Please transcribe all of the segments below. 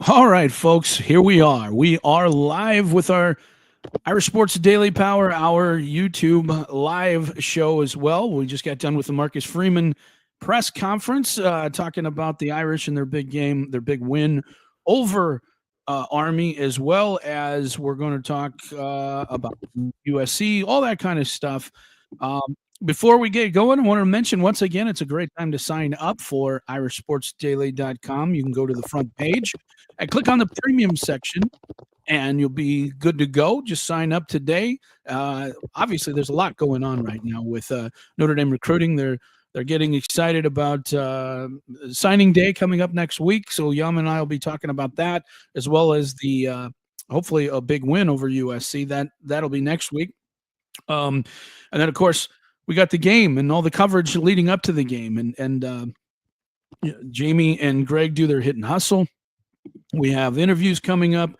All right, folks, here we are. We are live with our Irish Sports Daily Power Hour YouTube live show as well. We just got done with the Marcus Freeman press conference talking about the Irish and their big game, their big win over Army, as well as we're going to talk about USC, all that kind of stuff. Um, Before we get going, I want to mention once again, it's a great time to sign up for irishsportsdaily.com. You can go to the front page and click on the premium section and you'll be good to go. Just sign up today. Obviously, there's a lot going on right now with Notre Dame recruiting. They're getting excited about signing day coming up next week. So Yum and I will be talking about that, as well as the hopefully a big win over USC. That'll be next week. And then of course we got the game and all the coverage leading up to the game, and Jamie and Greg do their hit and hustle. We have interviews coming up.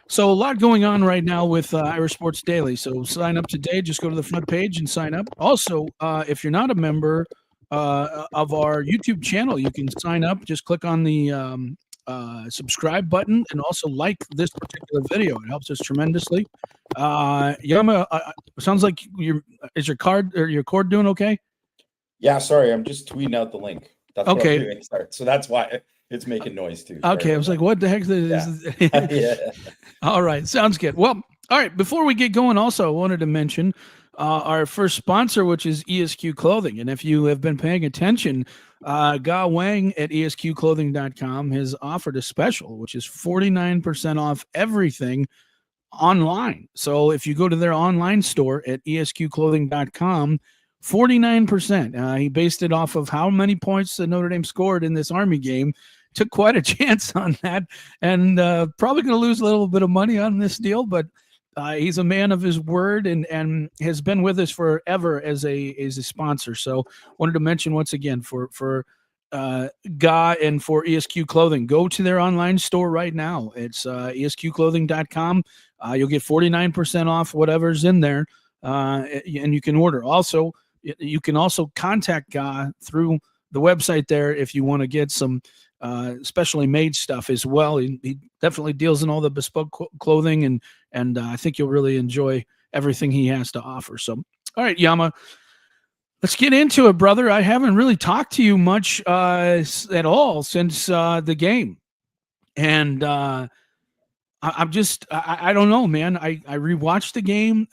So a lot going on right now with Irish Sports Daily. So sign up today. Just go to the front page and sign up. Also, if you're not a member of our YouTube channel, you can sign up. Just click on the subscribe button and also like this particular video. It helps us tremendously. Yama, sounds like is your cord doing okay? Yeah, sorry, I'm just tweeting out the link. That's what Okay. I'm doing. Sorry. So that's why it's making noise too. Okay, I was like, what the heck is this? Yeah. All right, sounds good. Well, all right, before we get going, also, I wanted to mention our first sponsor, which is ESQ Clothing. And if you have been paying attention, Ge Wang at esqclothing.com has offered a special, which is 49% off everything online. So if you go to their online store at esqclothing.com, 49%. He based it off of how many points the Notre Dame scored in this Army game. Took quite a chance on that, and probably going to lose a little bit of money on this deal, but he's a man of his word and has been with us forever as a sponsor. So wanted to mention once again for Ge and for ESQ Clothing, go to their online store right now. It's esqclothing.com. You'll get 49% off whatever's in there, and you can order. Also, you can also contact Ge through the website there if you want to get some specially made stuff as well. He definitely deals in all the bespoke clothing, and I think you'll really enjoy everything he has to offer. So, all right, Yama, let's get into it, brother. I haven't really talked to you much at all since the game, and I'm just I don't know, man. I rewatched the game.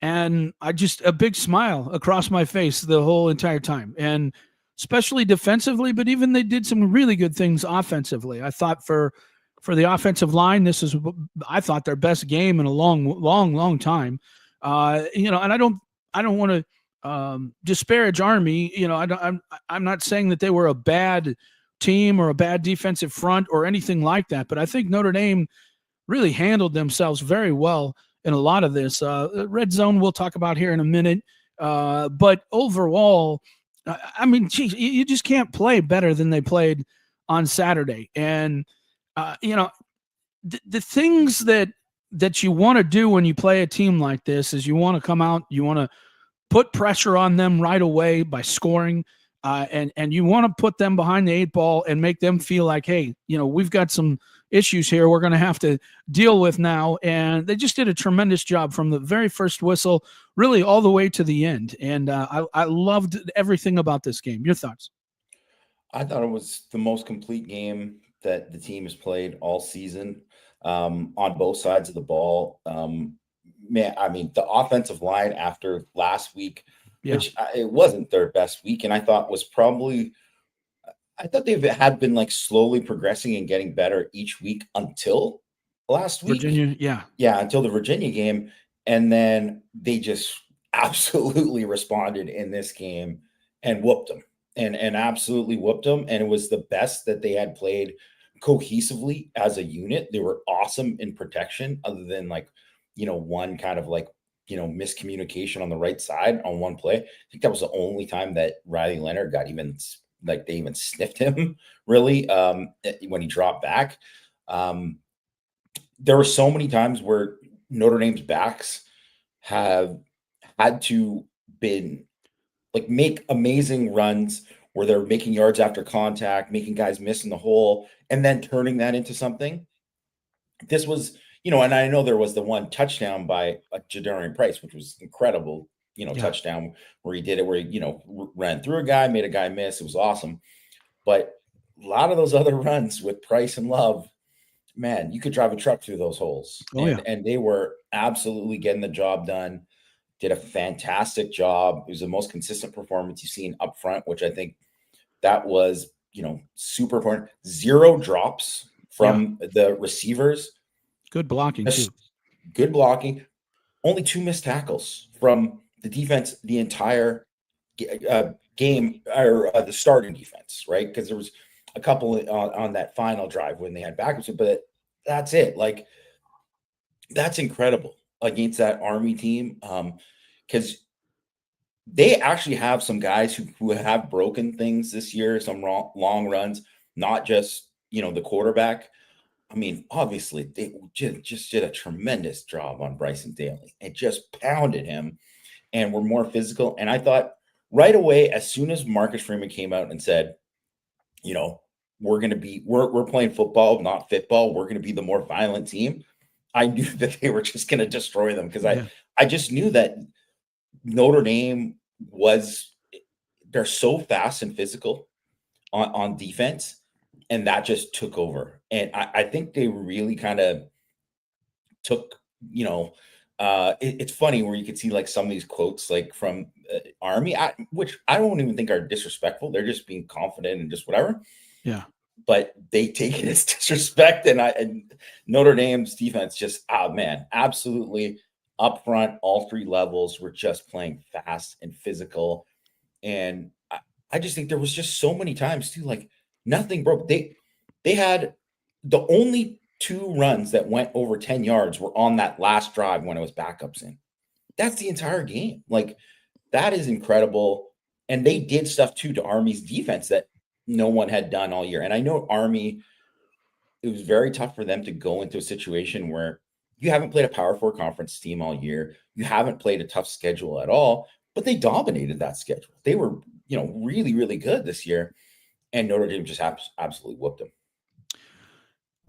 And I just a big smile across my face the whole entire time, and especially defensively. But even they did some really good things offensively. I thought for the offensive line, this is I thought their best game in a long time. And I don't want to disparage Army. I'm not saying that they were a bad team or a bad defensive front or anything like that. But I think Notre Dame really handled themselves very well in a lot of this. Red zone we'll talk about here in a minute. But overall, I mean, geez, you just can't play better than they played on Saturday. And, the things that you want to do when you play a team like this is you want to come out, you want to put pressure on them right away by scoring. And you want to put them behind the 8 ball and make them feel like, hey, we've got some issues here we're going to have to deal with now. And they just did a tremendous job from the very first whistle, really all the way to the end. And I loved everything about this game. Your thoughts? I thought it was the most complete game that the team has played all season, on both sides of the ball. Man, I mean, the offensive line after last week, which it wasn't their best week, and I thought they had been like slowly progressing and getting better each week until last week. Virginia, until the Virginia game, and then they just absolutely responded in this game and whooped them, and absolutely whooped them. And it was the best that they had played cohesively as a unit. They were awesome in protection, other than one kind of miscommunication on the right side on one play. I think that was the only time that Riley Leonard got they even sniffed him really, when he dropped back. There were so many times where Notre Dame's backs have had to make amazing runs where they're making yards after contact, making guys miss in the hole, and then turning that into something. This was, and I know there was the one touchdown by Jaron Price, which was incredible, touchdown where he did it, where he, ran through a guy, made a guy miss. It was awesome. But a lot of those other runs with Price and Love, man, you could drive a truck through those holes. And they were absolutely getting the job done. Did a fantastic job. It was the most consistent performance you've seen up front, which I think that was, super important. 0 drops from the receivers. Good blocking too. Good blocking. Only 2 missed tackles from the defense the entire game, or the starting defense, right? Because there was a couple on that final drive when they had backups, but that's it. Like, that's incredible against that Army team, because they actually have some guys who have broken things this year, some long runs, not just, the quarterback. I mean, obviously, they just did a tremendous job on Bryson Daly and just pounded him and were more physical. And I thought right away, as soon as Marcus Freeman came out and said, we're playing football, not fitball. We're going to be the more violent team. I knew that they were just going to destroy them, because I just knew that Notre Dame they're so fast and physical on defense, and that just took over. And I think they really kind of took, it's funny where you could see like some of these quotes like from Army, which I don't even think are disrespectful. They're just being confident and just whatever. Yeah. But they take it as disrespect. And Notre Dame's defense just, man, absolutely up front, all 3 levels were just playing fast and physical. And I just think there was just so many times too, like nothing broke. They had the only 2 runs that went over 10 yards were on that last drive when it was backups in. That's the entire game. Like, that is incredible. And they did stuff too to Army's defense that no one had done all year. And I know Army, it was very tough for them to go into a situation where you haven't played a Power 4 conference team all year. You haven't played a tough schedule at all, but they dominated that schedule. They were, really, really good this year. And Notre Dame just absolutely whooped them.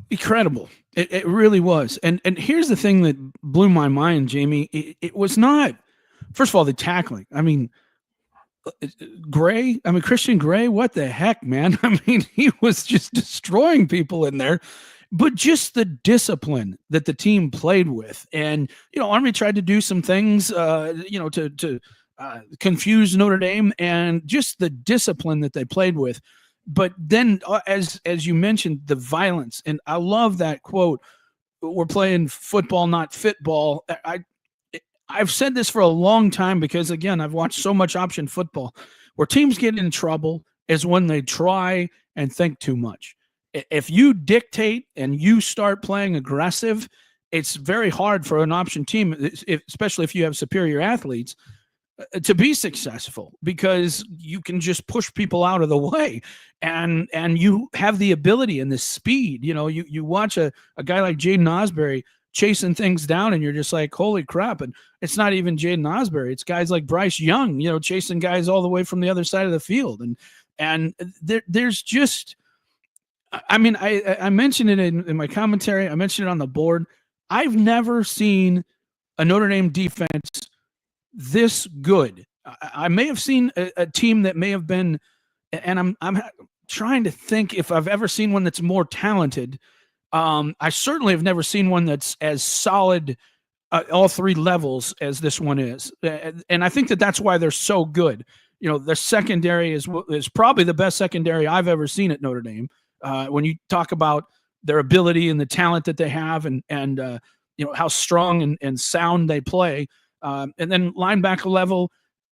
Incredible. It really was. And here's the thing that blew my mind, Jamie. It was not, first of all, the tackling. I mean, Christian Gray, what the heck, man? I mean, he was just destroying people in there, but just the discipline that the team played with. And, Army tried to do some things, to confuse Notre Dame, and just the discipline that they played with. But then, as you mentioned, the violence, and I love that quote, we're playing football, not fitball. I've said this for a long time because, again, I've watched so much option football. Where teams get in trouble is when they try and think too much. If you dictate and you start playing aggressive, it's very hard for an option team, especially if you have superior athletes, to be successful, because you can just push people out of the way, and you have the ability and the speed. You watch a guy like Jaden Osbury chasing things down, and you're just like, holy crap. And it's not even Jaden Osbury. It's guys like Bryce Young, chasing guys all the way from the other side of the field. And there's just, I mean, I mentioned it in my commentary. I mentioned it on the board. I've never seen a Notre Dame defense this good. I may have seen a team that may have been, and I'm trying to think if I've ever seen one that's more talented. I certainly have never seen one that's as solid all 3 levels as this one is. And I think that's why they're so good. The secondary is probably the best secondary I've ever seen at Notre Dame. When you talk about their ability and the talent that they have, and how strong and sound they play. And then linebacker level,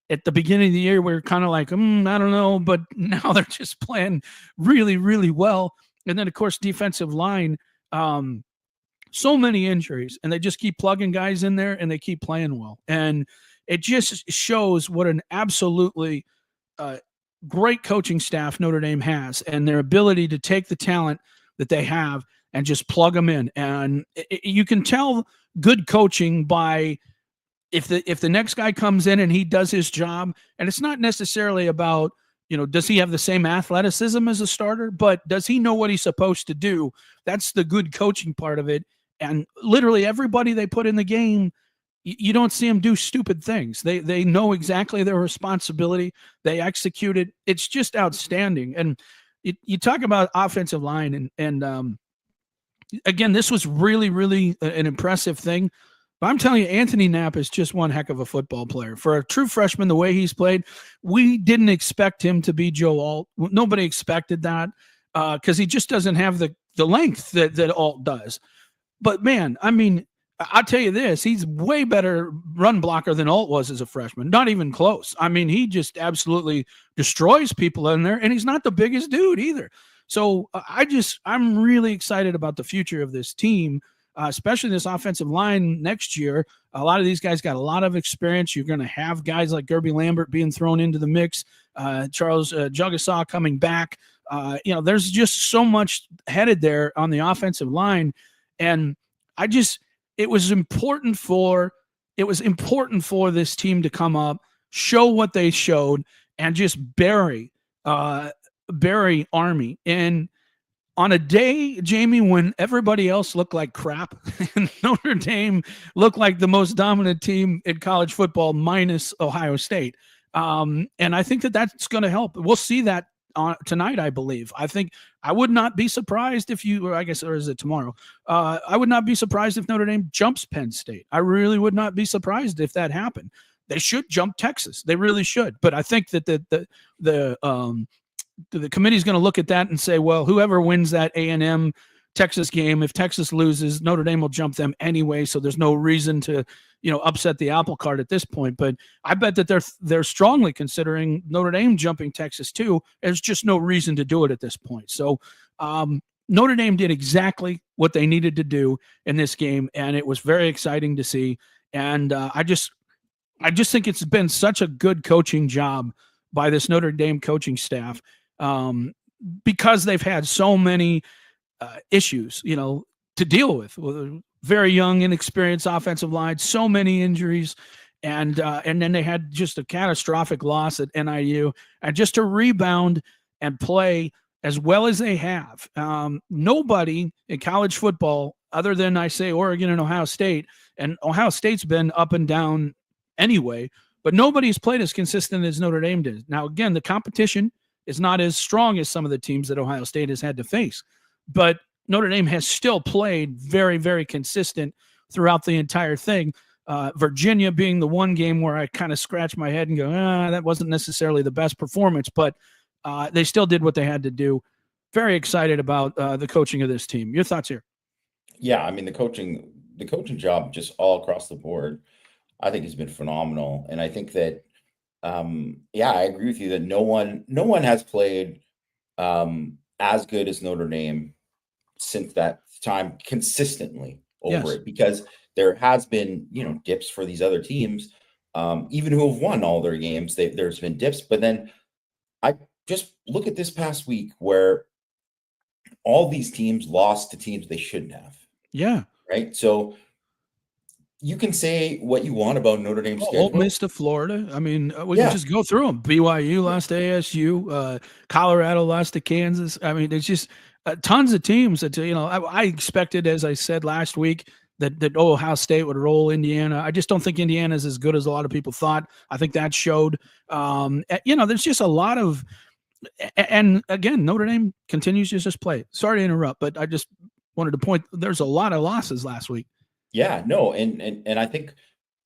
at the beginning of the year, we were kind of like, I don't know, but now they're just playing really, really well. And then, of course, defensive line, so many injuries, and they just keep plugging guys in there, and they keep playing well. And it just shows what an absolutely great coaching staff Notre Dame has, and their ability to take the talent that they have and just plug them in. And you can tell good coaching by if the next guy comes in and he does his job, and it's not necessarily about, does he have the same athleticism as a starter? But does he know what he's supposed to do? That's the good coaching part of it. And literally everybody they put in the game, you don't see them do stupid things. They know exactly their responsibility. They execute it. It's just outstanding. And you talk about offensive line, and again, this was really, really an impressive thing. But I'm telling you, Anthony Knapp is just one heck of a football player. For a true freshman, the way he's played, we didn't expect him to be Joe Alt. Nobody expected that because he just doesn't have the length that Alt does. But man, I mean, I'll tell you this, he's way better run blocker than Alt was as a freshman. Not even close. I mean, he just absolutely destroys people in there, and he's not the biggest dude either. So I'm really excited about the future of this team, especially this offensive line next year. A lot of these guys got a lot of experience. You're going to have guys like Gerby Lambert being thrown into the mix, Charles Jugasaw coming back. There's just so much headed there on the offensive line. And it was important for this team to come up, show what they showed, and just bury Army. And on a day, Jamie, when everybody else looked like crap and Notre Dame looked like the most dominant team in college football minus Ohio State. And I think that's going to help. We'll see that tonight, I believe. I think I would not be surprised or is it tomorrow? I would not be surprised if Notre Dame jumps Penn State. I really would not be surprised if that happened. They should jump Texas. They really should. But I think that the committee is going to look at that and say, well, whoever wins that A&M Texas game, if Texas loses, Notre Dame will jump them anyway. So there's no reason to, upset the apple cart at this point. But I bet that they're strongly considering Notre Dame jumping Texas too. There's just no reason to do it at this point. So Notre Dame did exactly what they needed to do in this game, and it was very exciting to see. And I just think it's been such a good coaching job by this Notre Dame coaching staff because they've had so many issues, to deal with a very young, inexperienced offensive line, so many injuries, and then they had just a catastrophic loss at NIU, and just to rebound and play as well as they have. Nobody in college football, other than I say Oregon and Ohio State's been up and down anyway, but nobody's played as consistent as Notre Dame did. Now, again, the competition is not as strong as some of the teams that Ohio State has had to face, but Notre Dame has still played very, very consistent throughout the entire thing. Virginia being the one game where I kind of scratch my head and go, that wasn't necessarily the best performance, but they still did what they had to do. Very excited about the coaching of this team. Your thoughts here? Yeah, I mean, the coaching job just all across the board, I think has been phenomenal. And I think that, I agree with you that no one has played as good as Notre Dame since that time consistently over it, because there has been, dips for these other teams, even who have won all their games. There's been dips, but then I just look at this past week where all these teams lost to teams they shouldn't have. Yeah. Right. So you can say what you want about Notre Dame's schedule. Ole Miss to Florida. I mean, we can just go through them. BYU lost to ASU. Colorado lost to Kansas. I mean, there's just tons of teams that, I expected, as I said last week, that Ohio State would roll Indiana. I just don't think Indiana is as good as a lot of people thought. I think that showed. There's just a lot of – and, again, Notre Dame continues to just play. Sorry to interrupt, but I just wanted to point – there's a lot of losses last week. Yeah, no, and I think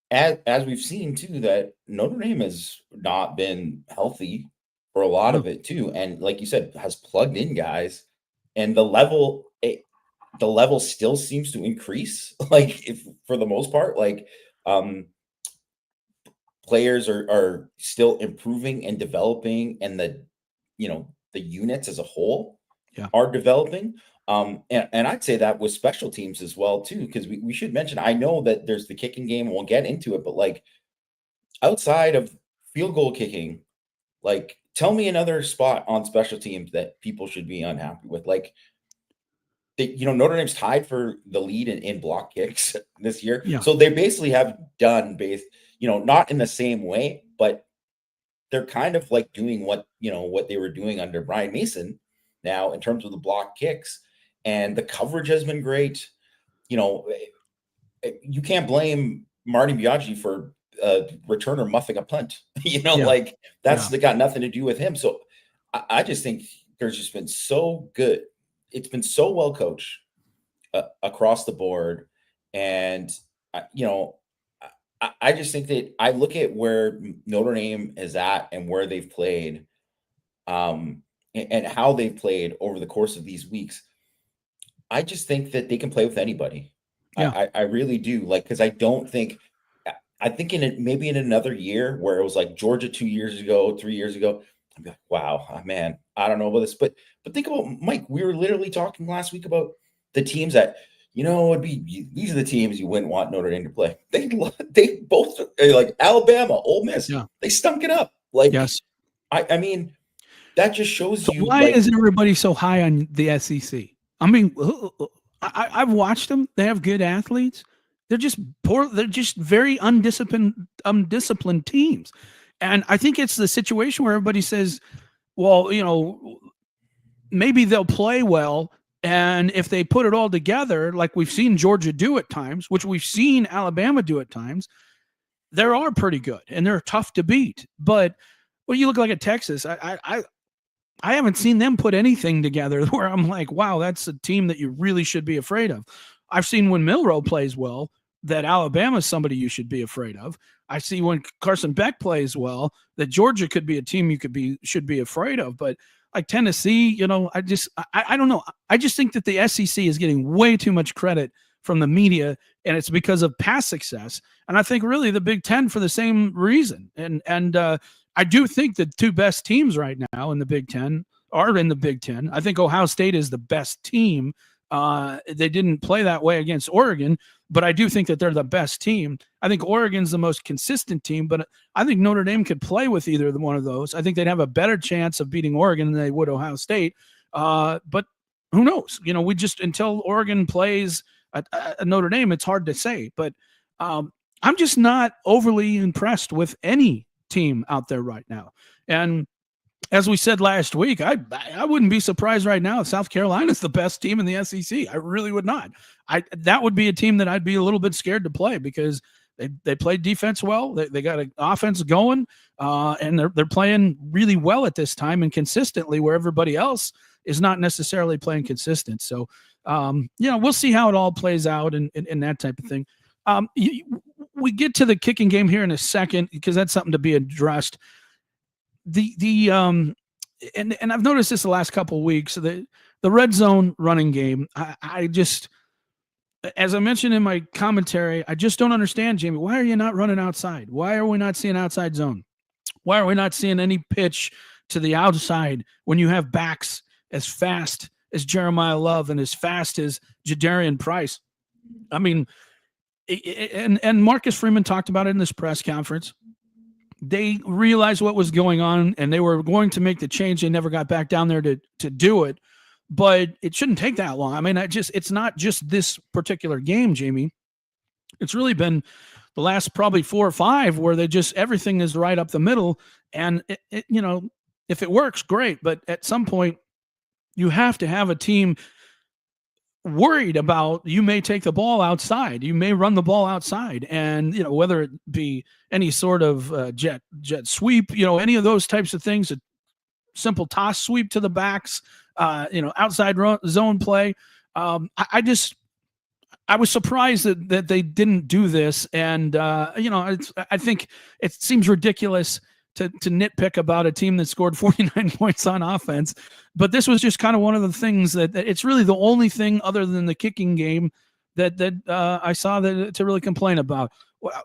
as we've seen too, that Notre Dame has not been healthy for a lot of it too, and like you said, has plugged in guys, and the level still seems to increase. Like, if for the most part, like players are still improving and developing, and the units as a whole are developing. And I'd say that with special teams as well too, because we should mention, I know that there's the kicking game, we'll get into it, but like outside of field goal kicking, like tell me another spot on special teams that people should be unhappy with. Like Notre Dame's tied for the lead in block kicks this year. So they basically have done not in the same way, but they're kind of like doing what they were doing under Brian Mason now in terms of the block kicks, and the coverage has been great. You can't blame Marty Biaggi for returner muffing a punt. Yeah. Like that's Yeah. got nothing to do with him. So I just think there's just been so good. It's been so well coached across the board, and I just think that I look at where Notre Dame is at and where they've played, and how they've played over the course of these weeks. I just think that they can play with anybody. Yeah. I really do. Like, because I think maybe in another year where it was like Georgia 2 years ago, 3 years ago, I'd be like, wow, man, I don't know about this. But think about, Mike, we were literally talking last week about the teams that, these are the teams you wouldn't want Notre Dame to play. They both, like Alabama, Ole Miss, Yeah. they stunk it up. Like, Yes. I mean, that just shows So you, why like, is everybody so high on the SEC? I mean, I've watched them. They have good athletes. They're just poor. They're just very undisciplined teams. And I think it's the situation where everybody says, well, maybe they'll play well. And if they put it all together, like we've seen Georgia do at times, which we've seen Alabama do at times, they are pretty good and they're tough to beat. But when you look like at Texas, I haven't seen them put anything together where I'm like, wow, that's a team that you really should be afraid of. I've seen when Milroe plays well that Alabama is somebody you should be afraid of. I see when Carson Beck plays well that Georgia could be a team you should be afraid of. But like Tennessee, I don't know. I just think that the SEC is getting way too much credit from the media, and it's because of past success. And I think really the Big Ten for the same reason. And I do think the two best teams right now in the Big Ten are in the Big Ten. I think Ohio State is the best team. They didn't play that way against Oregon, but I do think that they're the best team. I think Oregon's the most consistent team, but I think Notre Dame could play with either one of those. I think they'd have a better chance of beating Oregon than they would Ohio State. But who knows? We just, until Oregon plays at Notre Dame, it's hard to say. But I'm just not overly impressed with any team out there right now. And as we said last week, I wouldn't be surprised right now if South Carolina's the best team in the SEC. I really would not. That would be a team that I'd be a little bit scared to play because they played defense well. They got an offense going, and they're playing really well at this time and consistently where everybody else is not necessarily playing consistent. So, we'll see how it all plays out and that type of thing. We get to the kicking game here in a second because that's something to be addressed. And I've noticed this the last couple of weeks. The red zone running game. I just, as I mentioned in my commentary, I just don't understand, Jamie. Why are you not running outside? Why are we not seeing outside zone? Why are we not seeing any pitch to the outside when you have backs as fast as Jeremiah Love and as fast as Jaron Price? I mean, and Marcus Freeman talked about it in this press conference. They realized what was going on and they were going to make the change. They never got back down there to do it, but it shouldn't take that long. I mean, it's not just this particular game, Jamie. It's really been the last probably 4 or 5 where everything is right up the middle. And if it works, great. But at some point you have to have a team worried about you may take the ball outside, you may run the ball outside, and whether it be any sort of jet sweep, any of those types of things, a simple toss sweep to the backs, outside zone play. I was surprised that they didn't do this, and I think it seems ridiculous to nitpick about a team that scored 49 points on offense. But this was just kind of one of the things that it's really the only thing other than the kicking game that I saw to really complain about.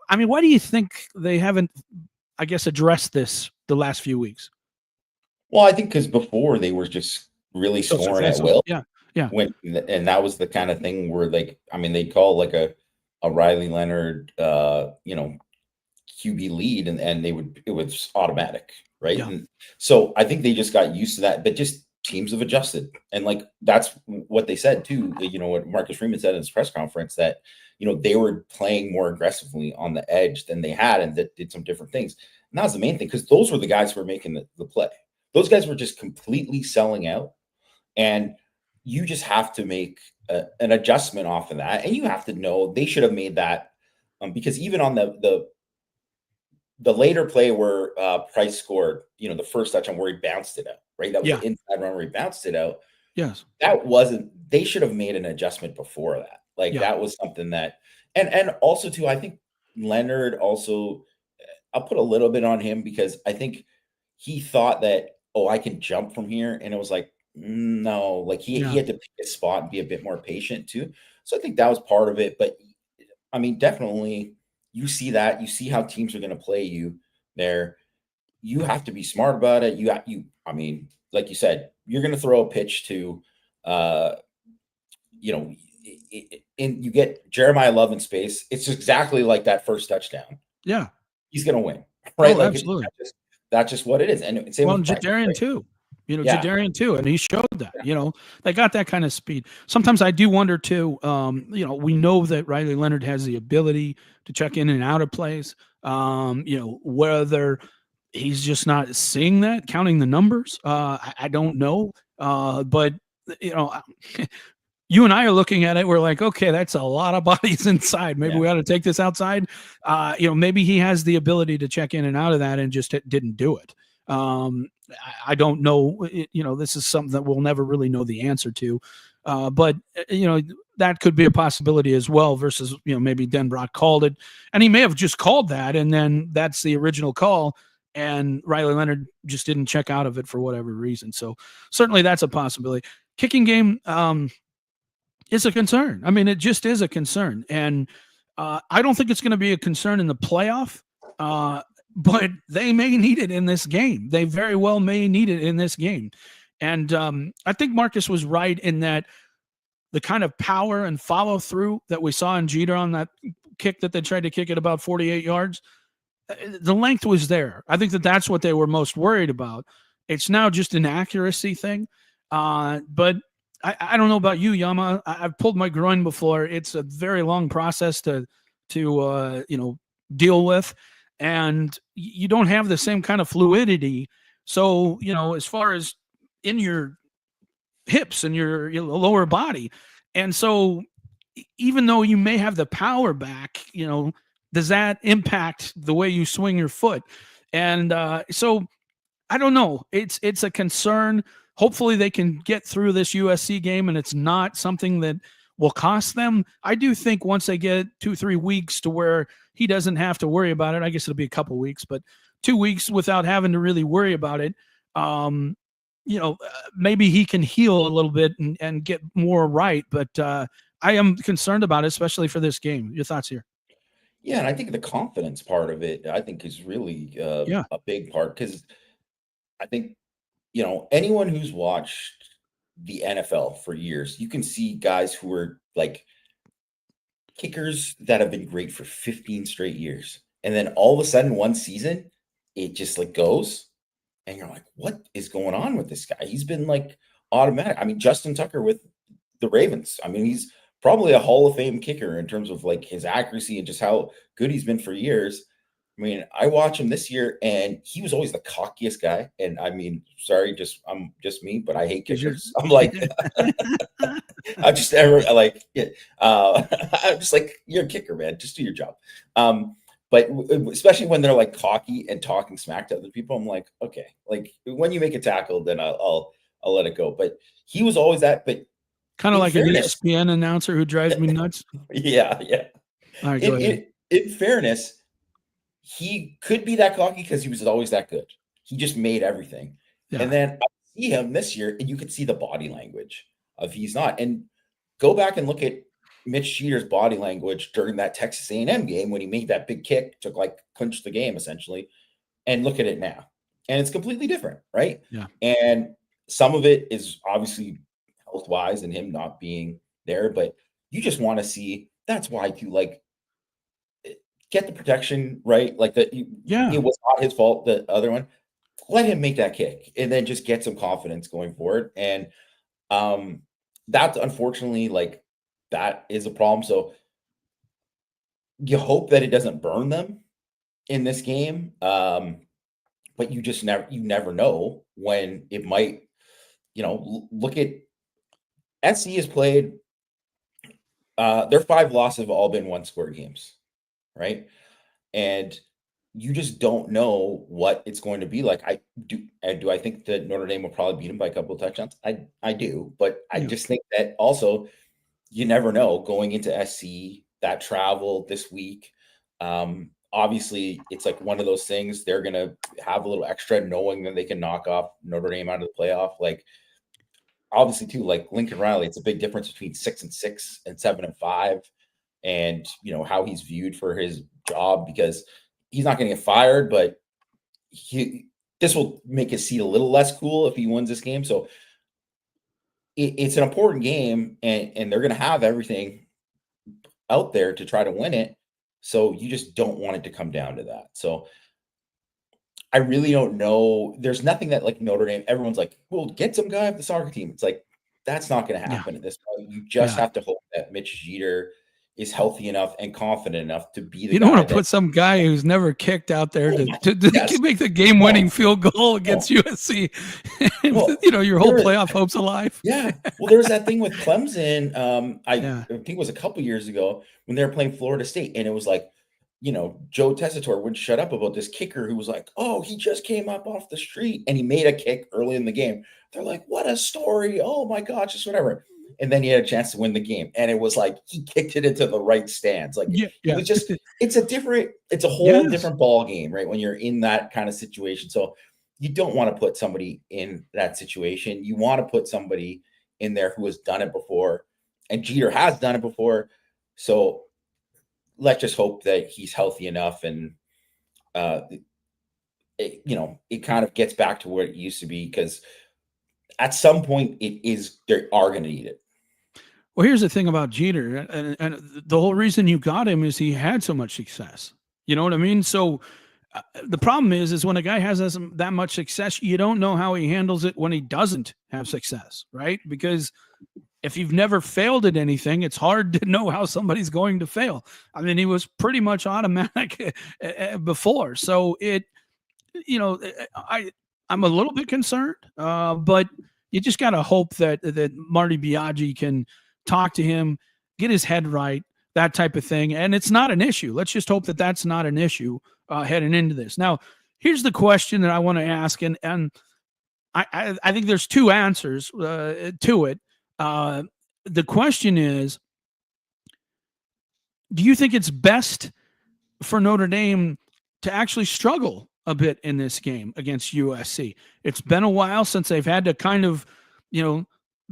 I mean, why do you think they haven't, I guess, addressed this the last few weeks? Well, I think because before they were just really scoring at will. Yeah. And that was the kind of thing where, like, I mean, they'd call like a Riley Leonard, QB lead, and it was automatic, right? Yeah. And so I think they just got used to that, but just teams have adjusted, and like that's what they said too. What Marcus Freeman said in his press conference, that they were playing more aggressively on the edge than they had, and that did some different things. And that was the main thing, because those were the guys who were making the play. Those guys were just completely selling out. And you just have to make an adjustment off of that. And you have to know they should have made that, because even on the later play where Price scored, the first touchdown where he bounced it out, right? That was the inside run where he bounced it out. Yes. That wasn't, they should have made an adjustment before that. Like that was something that, and also too, I think Leonard also, I'll put a little bit on him, because I think he thought that, oh, I can jump from here. And it was like, no, like he had to pick a spot and be a bit more patient too. So I think that was part of it. But I mean, definitely you see how teams are going to play you there. You have to be smart about it. I mean, like you said, you're going to throw a pitch to, and you get Jeremiah Love in space. It's exactly like that first touchdown. Yeah. He's going to win, right? Oh, absolutely. That's just what it is. And same with Jadarian, right? Too. Jadarian too, and he showed that. They got that kind of speed. Sometimes I do wonder too. We know that Riley Leonard has the ability to check in and out of plays. Whether he's just not seeing that, counting the numbers, I don't know. But you and I are looking at it. We're like, okay, that's a lot of bodies inside. Maybe we ought to take this outside. Maybe he has the ability to check in and out of that and just didn't do it. I don't know. This is something that we'll never really know the answer to. But that could be a possibility as well, versus, maybe Denbrock called it, and he may have just called that, and then that's the original call, and Riley Leonard just didn't check out of it for whatever reason. So certainly that's a possibility. Kicking game is a concern. I mean, it just is a concern. And I don't think it's going to be a concern in the playoff, but they may need it in this game. They very well may need it in this game. And I think Marcus was right in that the kind of power and follow through that we saw in Jeter on that kick that they tried to kick at about 48 yards, the length was there. I think that's what they were most worried about. It's now just an accuracy thing. But I don't know about you, Yama. I've pulled my groin before. It's a very long process to deal with, and you don't have the same kind of fluidity. So as far as in your hips and your lower body, and so even though you may have the power back, does that impact the way you swing your foot? And so I don't know. It's a concern. Hopefully they can get through this USC game and it's not something that will cost them. I do think once they get 2-3 weeks to where he doesn't have to worry about it, I guess it'll be a couple weeks, but 2 weeks without having to really worry about it, maybe he can heal a little bit and get more right. But I am concerned about it, especially for this game. Your thoughts here? Yeah, and I think the confidence part of it, I think, is really a big part, because I think, anyone who's watched the NFL for years, you can see guys who are like kickers that have been great for 15 straight years. And then all of a sudden, one season, it just like goes. And you're like, what is going on with this guy? He's been like automatic. I mean, Justin Tucker with the Ravens. I mean, he's probably a Hall of Fame kicker in terms of like his accuracy and just how good he's been for years. I mean, I watch him this year, and he was always the cockiest guy. And I mean, sorry, I'm just me, but I hate kickers. I'm like, I'm just I'm just like, you're a kicker, man. Just do your job. But especially when they're like cocky and talking smack to other people, I'm like, okay, like when you make a tackle, then I'll let it go. But he was always that. But kind of like an ESPN announcer who drives me nuts. Yeah. All right, go ahead. In fairness, he could be that cocky because he was always that good. He just made everything. Yeah. And then I see him this year, and you could see the body language of he's not. And go back and look at Mitch Jeter's body language during that Texas A&M game when he made that big kick to like clinch the game essentially, and look at it now. And it's completely different, right? Yeah. And some of it is obviously health-wise and him not being there, but you just want to see. That's why you like get the protection right. Like that, it was not his fault. The other one, let him make that kick, and then just get some confidence going forward. And that's unfortunately like that is a problem. So you hope that it doesn't burn them in this game. But you never know when it might, look at SC has played, their 5 losses have all been 1-score games, right? And you just don't know what it's going to be like. I think that Notre Dame will probably beat them by a couple of touchdowns. I do, but I Yeah. just think that also you never know going into SC, that travel this week. Obviously, it's like one of those things they're going to have a little extra knowing that they can knock off Notre Dame out of the playoff. Like, obviously, too, like Lincoln Riley, it's a big difference between 6-6 and 7-5, and how he's viewed for his job, because he's not going to get fired, but this will make his seat a little less cool if he wins this game. So it's an important game, and they're going to have everything out there to try to win it. So you just don't want it to come down to that. So I really don't know. There's nothing that, like, Notre Dame, everyone's like, well, get some guy off the soccer team. It's like, that's not going to happen at this point. You just have to hope that Mitch Jeter is healthy enough and confident enough to be the guy. You don't want to put some guy who's never kicked out there to Yes. make the game-winning field goal against USC. Well, your whole playoff hopes alive. Yeah. Well, there was that thing with Clemson. I think it was a couple years ago when they were playing Florida State, and it was like, Joe Tessitore wouldn't shut up about this kicker who was like, oh, he just came up off the street and he made a kick early in the game. They're like, what a story. Oh my gosh, just whatever. And then he had a chance to win the game. And it was like, he kicked it into the right stands. Like, it was just, it's a whole different ball game, right? When you're in that kind of situation. So you don't want to put somebody in that situation. You want to put somebody in there who has done it before, and Jeter has done it before. So let's just hope that he's healthy enough, and it kind of gets back to where it used to be, because at some point they are going to need it. Well, here's the thing about Jeter, and the whole reason you got him is he had so much success. You know what I mean? So the problem is when a guy has that much success, you don't know how he handles it when he doesn't have success, right? Because if you've never failed at anything, it's hard to know how somebody's going to fail. I mean, he was pretty much automatic before. So I'm a little bit concerned, but you just got to hope that Marty Biaggi can talk to him, get his head right, that type of thing. And it's not an issue. Let's just hope that that's not an issue heading into this. Now, here's the question that I want to ask, and I think there's 2 answers to it. The question is, do you think it's best for Notre Dame to actually struggle a bit in this game against USC? It's been a while since they've had to kind of,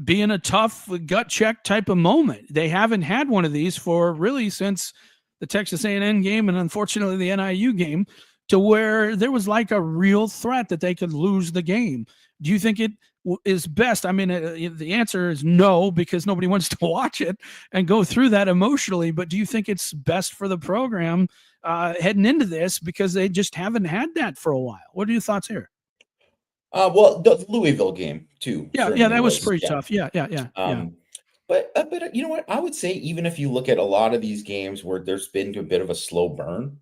be in a tough gut check type of moment. They haven't had one of these for really since the Texas A&M game, and unfortunately the NIU game, to where there was like a real threat that they could lose the game. Do you think it is best? I mean, the answer is no, because nobody wants to watch it and go through that emotionally. But do you think it's best for the program heading into this, because they just haven't had that for a while? What are your thoughts here? Well, the Louisville game too. Yeah, that was pretty tough. Yeah. But you know what? I would say, even if you look at a lot of these games where there's been a bit of a slow burn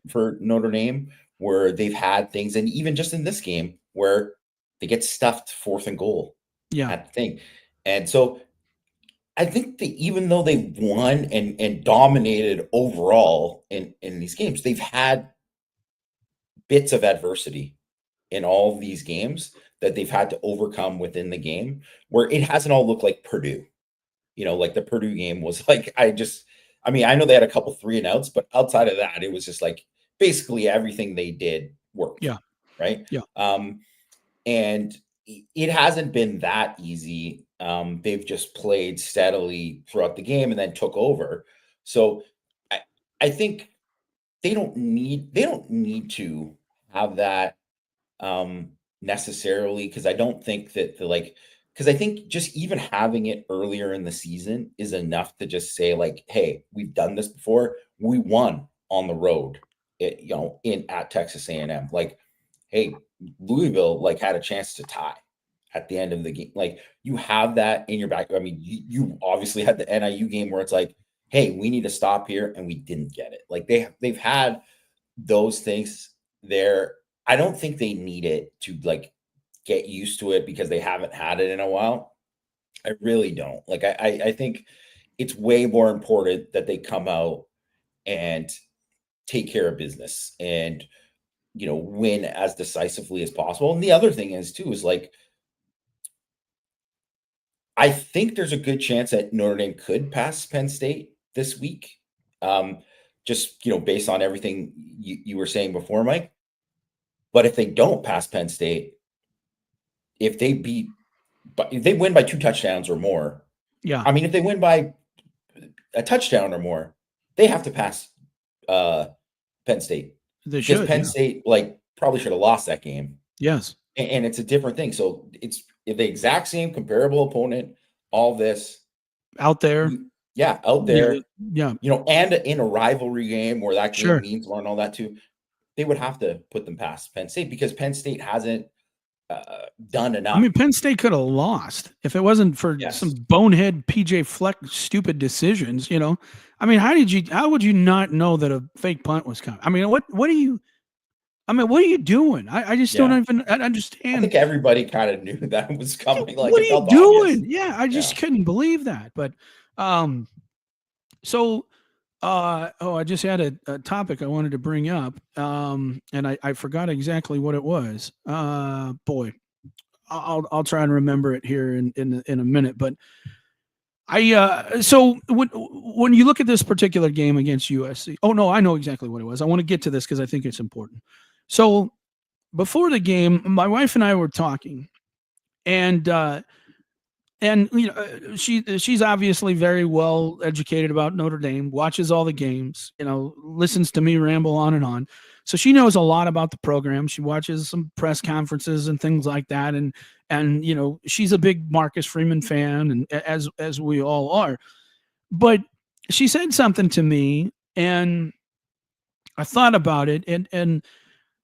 for Notre Dame, where they've had things, and even just in this game where they get stuffed 4th and goal at the thing. And so I think that even though they've won and dominated overall in these games, they've had bits of adversity in all of these games that they've had to overcome within the game, where it hasn't all looked like Purdue. Like the Purdue game was like, I know they had a couple 3 and outs, but outside of that, it was just like basically everything they did worked. Yeah. Right. Yeah. And it hasn't been that easy. They've just played steadily throughout the game and then took over. So I think they don't need to have that necessarily, because I don't think that because I think just even having it earlier in the season is enough to just say, like, hey, we've done this before. We won on the road, at Texas A&M. Like, hey, Louisville had a chance to tie at the end of the game. Like, you have that in your back. I mean, you obviously had the NIU game where it's like, hey, we need to stop here, and we didn't get it. Like, they've had those things there, I don't think they need it to like get used to it because they haven't had it in a while. I really don't. Like I think it's way more important that they come out and take care of business and win as decisively as possible. And the other thing is too is like I think there's a good chance that Notre Dame could pass Penn State this week. Just based on everything you were saying before, Mike. But if they don't pass Penn State, if they win by 2 touchdowns or more, Yeah. I mean, if they win by a touchdown or more, they have to pass Penn State. They Because should. Penn State probably should have lost that game. Yes. And it's a different thing. So it's the exact same comparable opponent, all this out there. Out there. Yeah. And in a rivalry game where that game Sure. means more and all that too, they would have to put them past Penn State because Penn State hasn't done enough. I mean, Penn State could have lost if it wasn't for some bonehead PJ Fleck stupid decisions. I mean, how would you not know that a fake punt was coming? I mean, what are you doing? I just don't even understand. I think everybody kind of knew that was coming. Like, what are you doing? Obvious. Yeah, I just couldn't believe that. But I just had a topic I wanted to bring up, and I forgot exactly what it was. Boy, I'll try and remember it here in a minute. But so when you look at this particular game against USC, oh no, I know exactly what it was. I want to get to this because I think it's important. So before the game, my wife and I were talking, and she's obviously very well educated about Notre Dame, watches all the games, listens to me ramble on and on. So she knows a lot about the program. She watches some press conferences and things like that. And she's a big Marcus Freeman fan, and as we all are. But she said something to me, and I thought about it. And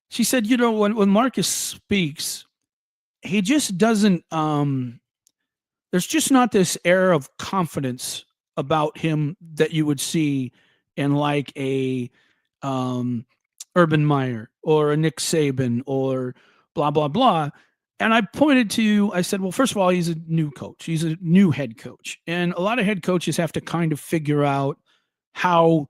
she said, when Marcus speaks, he just doesn't there's just not this air of confidence about him that you would see in like a Urban Meyer or a Nick Saban or blah, blah, blah. And I said, well, first of all, he's a new coach. He's a new head coach. And a lot of head coaches have to kind of figure out how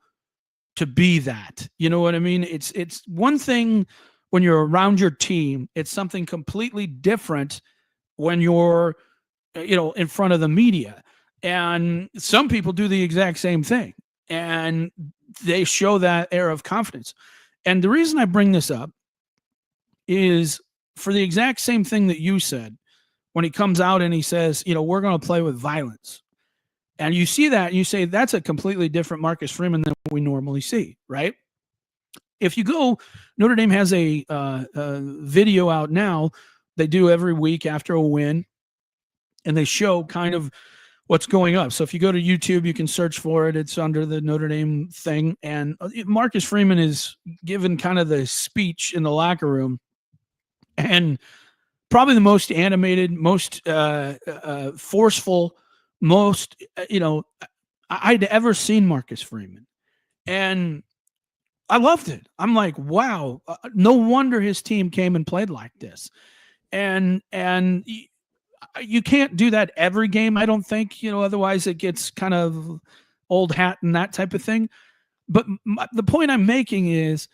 to be that. You know what I mean? It's one thing when you're around your team. It's something completely different when you're in front of the media. And some people do the exact same thing, and they show that air of confidence. And the reason I bring this up is for the exact same thing that you said when he comes out and he says, we're going to play with violence. And you see that and you say, that's a completely different Marcus Freeman than we normally see, right? If you go, Notre Dame has a video out now. They do every week after a win, and they show kind of what's going up. So if you go to YouTube, you can search for it. It's under the Notre Dame thing. And Marcus Freeman is given kind of the speech in the locker room, and probably the most animated, most forceful, most, I'd ever seen Marcus Freeman. And I loved it. I'm like, wow, no wonder his team came and played like this. And you can't do that every game, I don't think, otherwise it gets kind of old hat and that type of thing. But the point I'm making is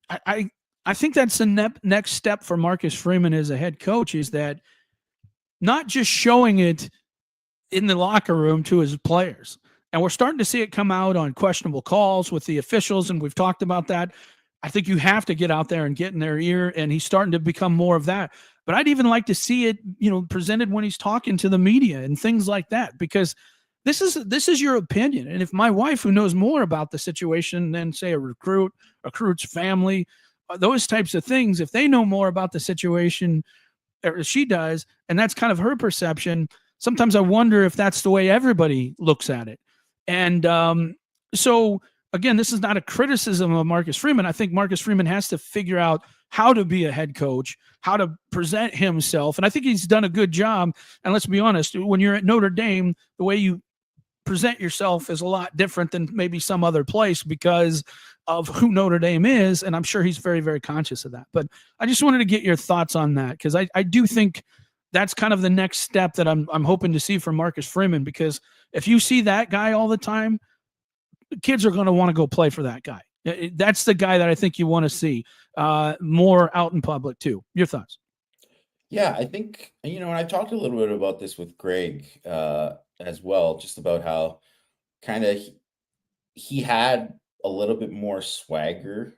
I think that's the next step for Marcus Freeman as a head coach, is that not just showing it in the locker room to his players. And we're starting to see it come out on questionable calls with the officials, and we've talked about that. I think you have to get out there and get in their ear, and he's starting to become more of that. But I'd even like to see it, presented when he's talking to the media and things like that, because this is your opinion. And if my wife, who knows more about the situation than, say, a recruit's family, those types of things, if they know more about the situation, or she does, and that's kind of her perception, sometimes I wonder if that's the way everybody looks at it. And so, again, this is not a criticism of Marcus Freeman. I think Marcus Freeman has to figure out how to be a head coach, how to present himself. And I think he's done a good job. And let's be honest, when you're at Notre Dame, the way you present yourself is a lot different than maybe some other place, because of who Notre Dame is, and I'm sure he's very, very conscious of that. But I just wanted to get your thoughts on that because I do think that's kind of the next step that I'm hoping to see from Marcus Freeman, because if you see that guy all the time, kids are going to want to go play for that guy. That's the guy that I think you want to see more out in public too. Your thoughts? Yeah, I think, and I talked a little bit about this with Greg as well, just about how kind of he had a little bit more swagger.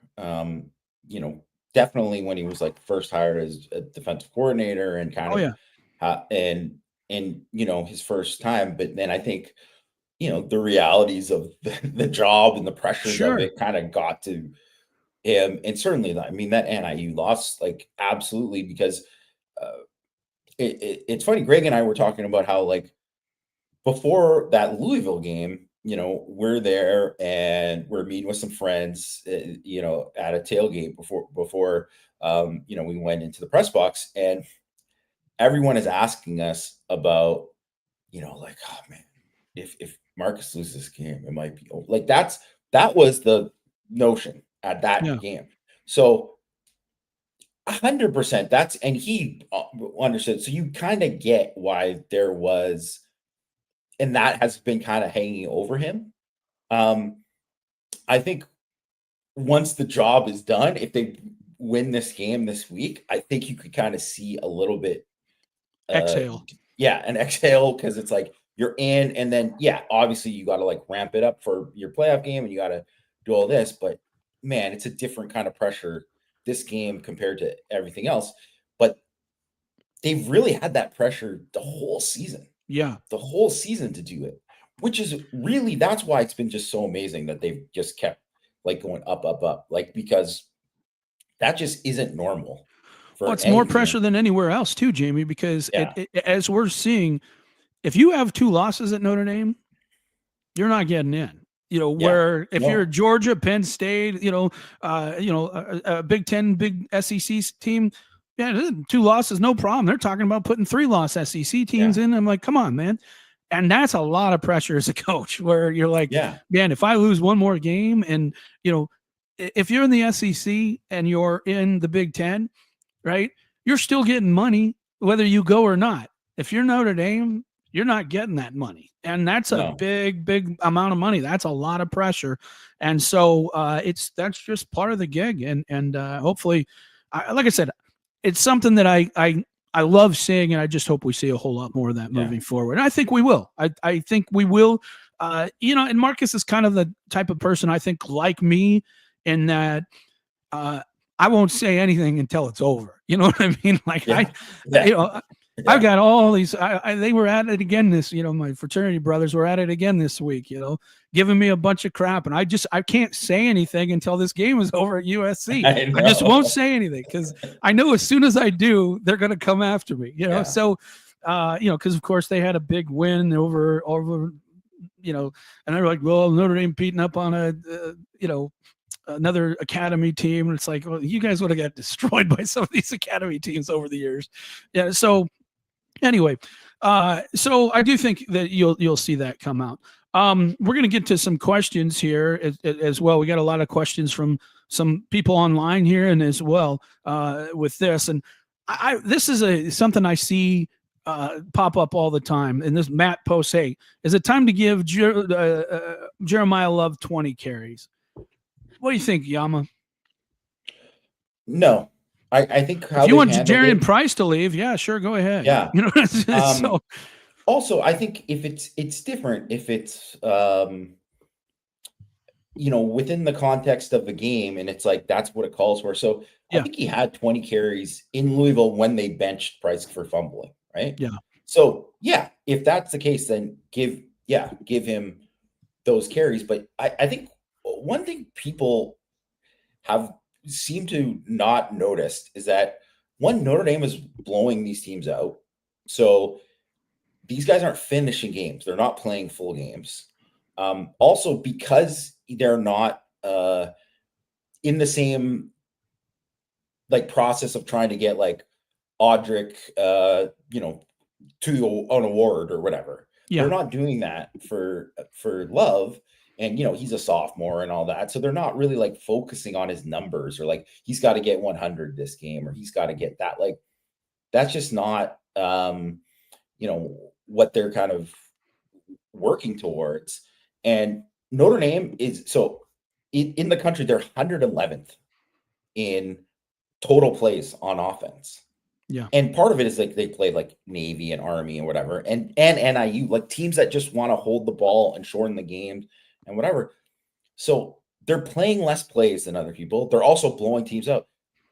Definitely when he was like first hired as a defensive coordinator and kind Oh of yeah, his first time. But then I think the realities of the job and the pressures of sure. it kind of got to him. And certainly, I mean, that NIU loss, like, absolutely, because uh, it's funny. Greg and I were talking about how, like, before that Louisville game, we're there and we're meeting with some friends, at a tailgate before we went into the press box, and everyone is asking us about, like, oh man, if Marcus loses this game, it might be over. Like, that was the notion at that Yeah, game. So 100%, and he understood. So you kind of get why there was, and that has been kind of hanging over him. Um, I think once the job is done, if they win this game this week, I think you could kind of see a little bit, uh, exhale. yeah, an exhale, because it's like you're in, and then yeah, obviously you got to like ramp it up for your playoff game, and you got to do all this. But man, it's a different kind of pressure this game compared to everything else. But they've really had that pressure Yeah. the whole season to do it, which is really, that's why it's been just so amazing that they've just kept like going up, up, up, like, because that just isn't normal Well, for it's more any pressure team. than anywhere else too, Jamie, because Yeah. as we're seeing, if you have two losses at Notre Dame, you're not getting in. Yeah. Where if you're No. Georgia, Penn State, a Big Ten, big SEC team, yeah, two losses, no problem. They're talking about putting three-loss SEC teams Yeah. in. I'm like, come on, man. And that's a lot of pressure as a coach, where you're like, Yeah. man, if I lose one more game, and if you're in the SEC and you're in the Big Ten, right? You're still getting money whether you go or not. If you're Notre Dame, you're not getting that money. And that's a No. big, big amount of money. That's a lot of pressure. And so that's just part of the gig. And hopefully, like I said, it's something that I love seeing, and I just hope we see a whole lot more of that Yeah. moving forward. And I think we will. I think we will. And Marcus is kind of the type of person, I think, like me, in that uh, I won't say anything until it's over. You know what I mean? Like Yeah. you Yeah. know, I've Yeah. got all these. They were at it again this. My fraternity brothers were at it again this week. Giving me a bunch of crap, and I can't say anything until this game is over at USC. I I just won't know. say anything because I know as soon as I do, they're going to come after me. Yeah. So because of course they had a big win over. And they're like, well, Notre Dame beating up on another academy team, and it's like, well, you guys would have got destroyed by some of these academy teams over the years. Yeah. So anyway, so I do think that you'll see that come out. We're going to get to some questions here as well. We got a lot of questions from some people online here, and as well with this. And this is something I see pop up all the time. And this Matt posts, hey, is it time to give Jeremiah Love 20 carries? What do you think, Yama? No. I think If how you they've want handled Jaron it. Price to leave, yeah, sure, go ahead. Yeah. So Also, I think if it's different if it's within the context of the game, and it's like that's what it calls for. So I yeah, think he had 20 carries in Louisville when they benched Price for fumbling, right? yeah, So yeah, if that's the case, then give him those carries. But I think one thing people have seemed to not noticed is that one, Notre Dame is blowing these teams out. So these guys aren't finishing games. They're not playing full games. Also, because they're not in the same like process of trying to get like Audric, to an award or whatever. yeah, They're not doing that for Love. and he's a sophomore and all that, so they're not really like focusing on his numbers or like he's got to get 100 this game or he's got to get that. Like that's just not what they're kind of working towards. And Notre Dame is so in the country, they're 111th in total plays on offense. Yeah. And part of it is like they play like Navy and Army and whatever, and NIU, like teams that just want to hold the ball and shorten the games and whatever. So they're playing less plays than other people. They're also blowing teams out.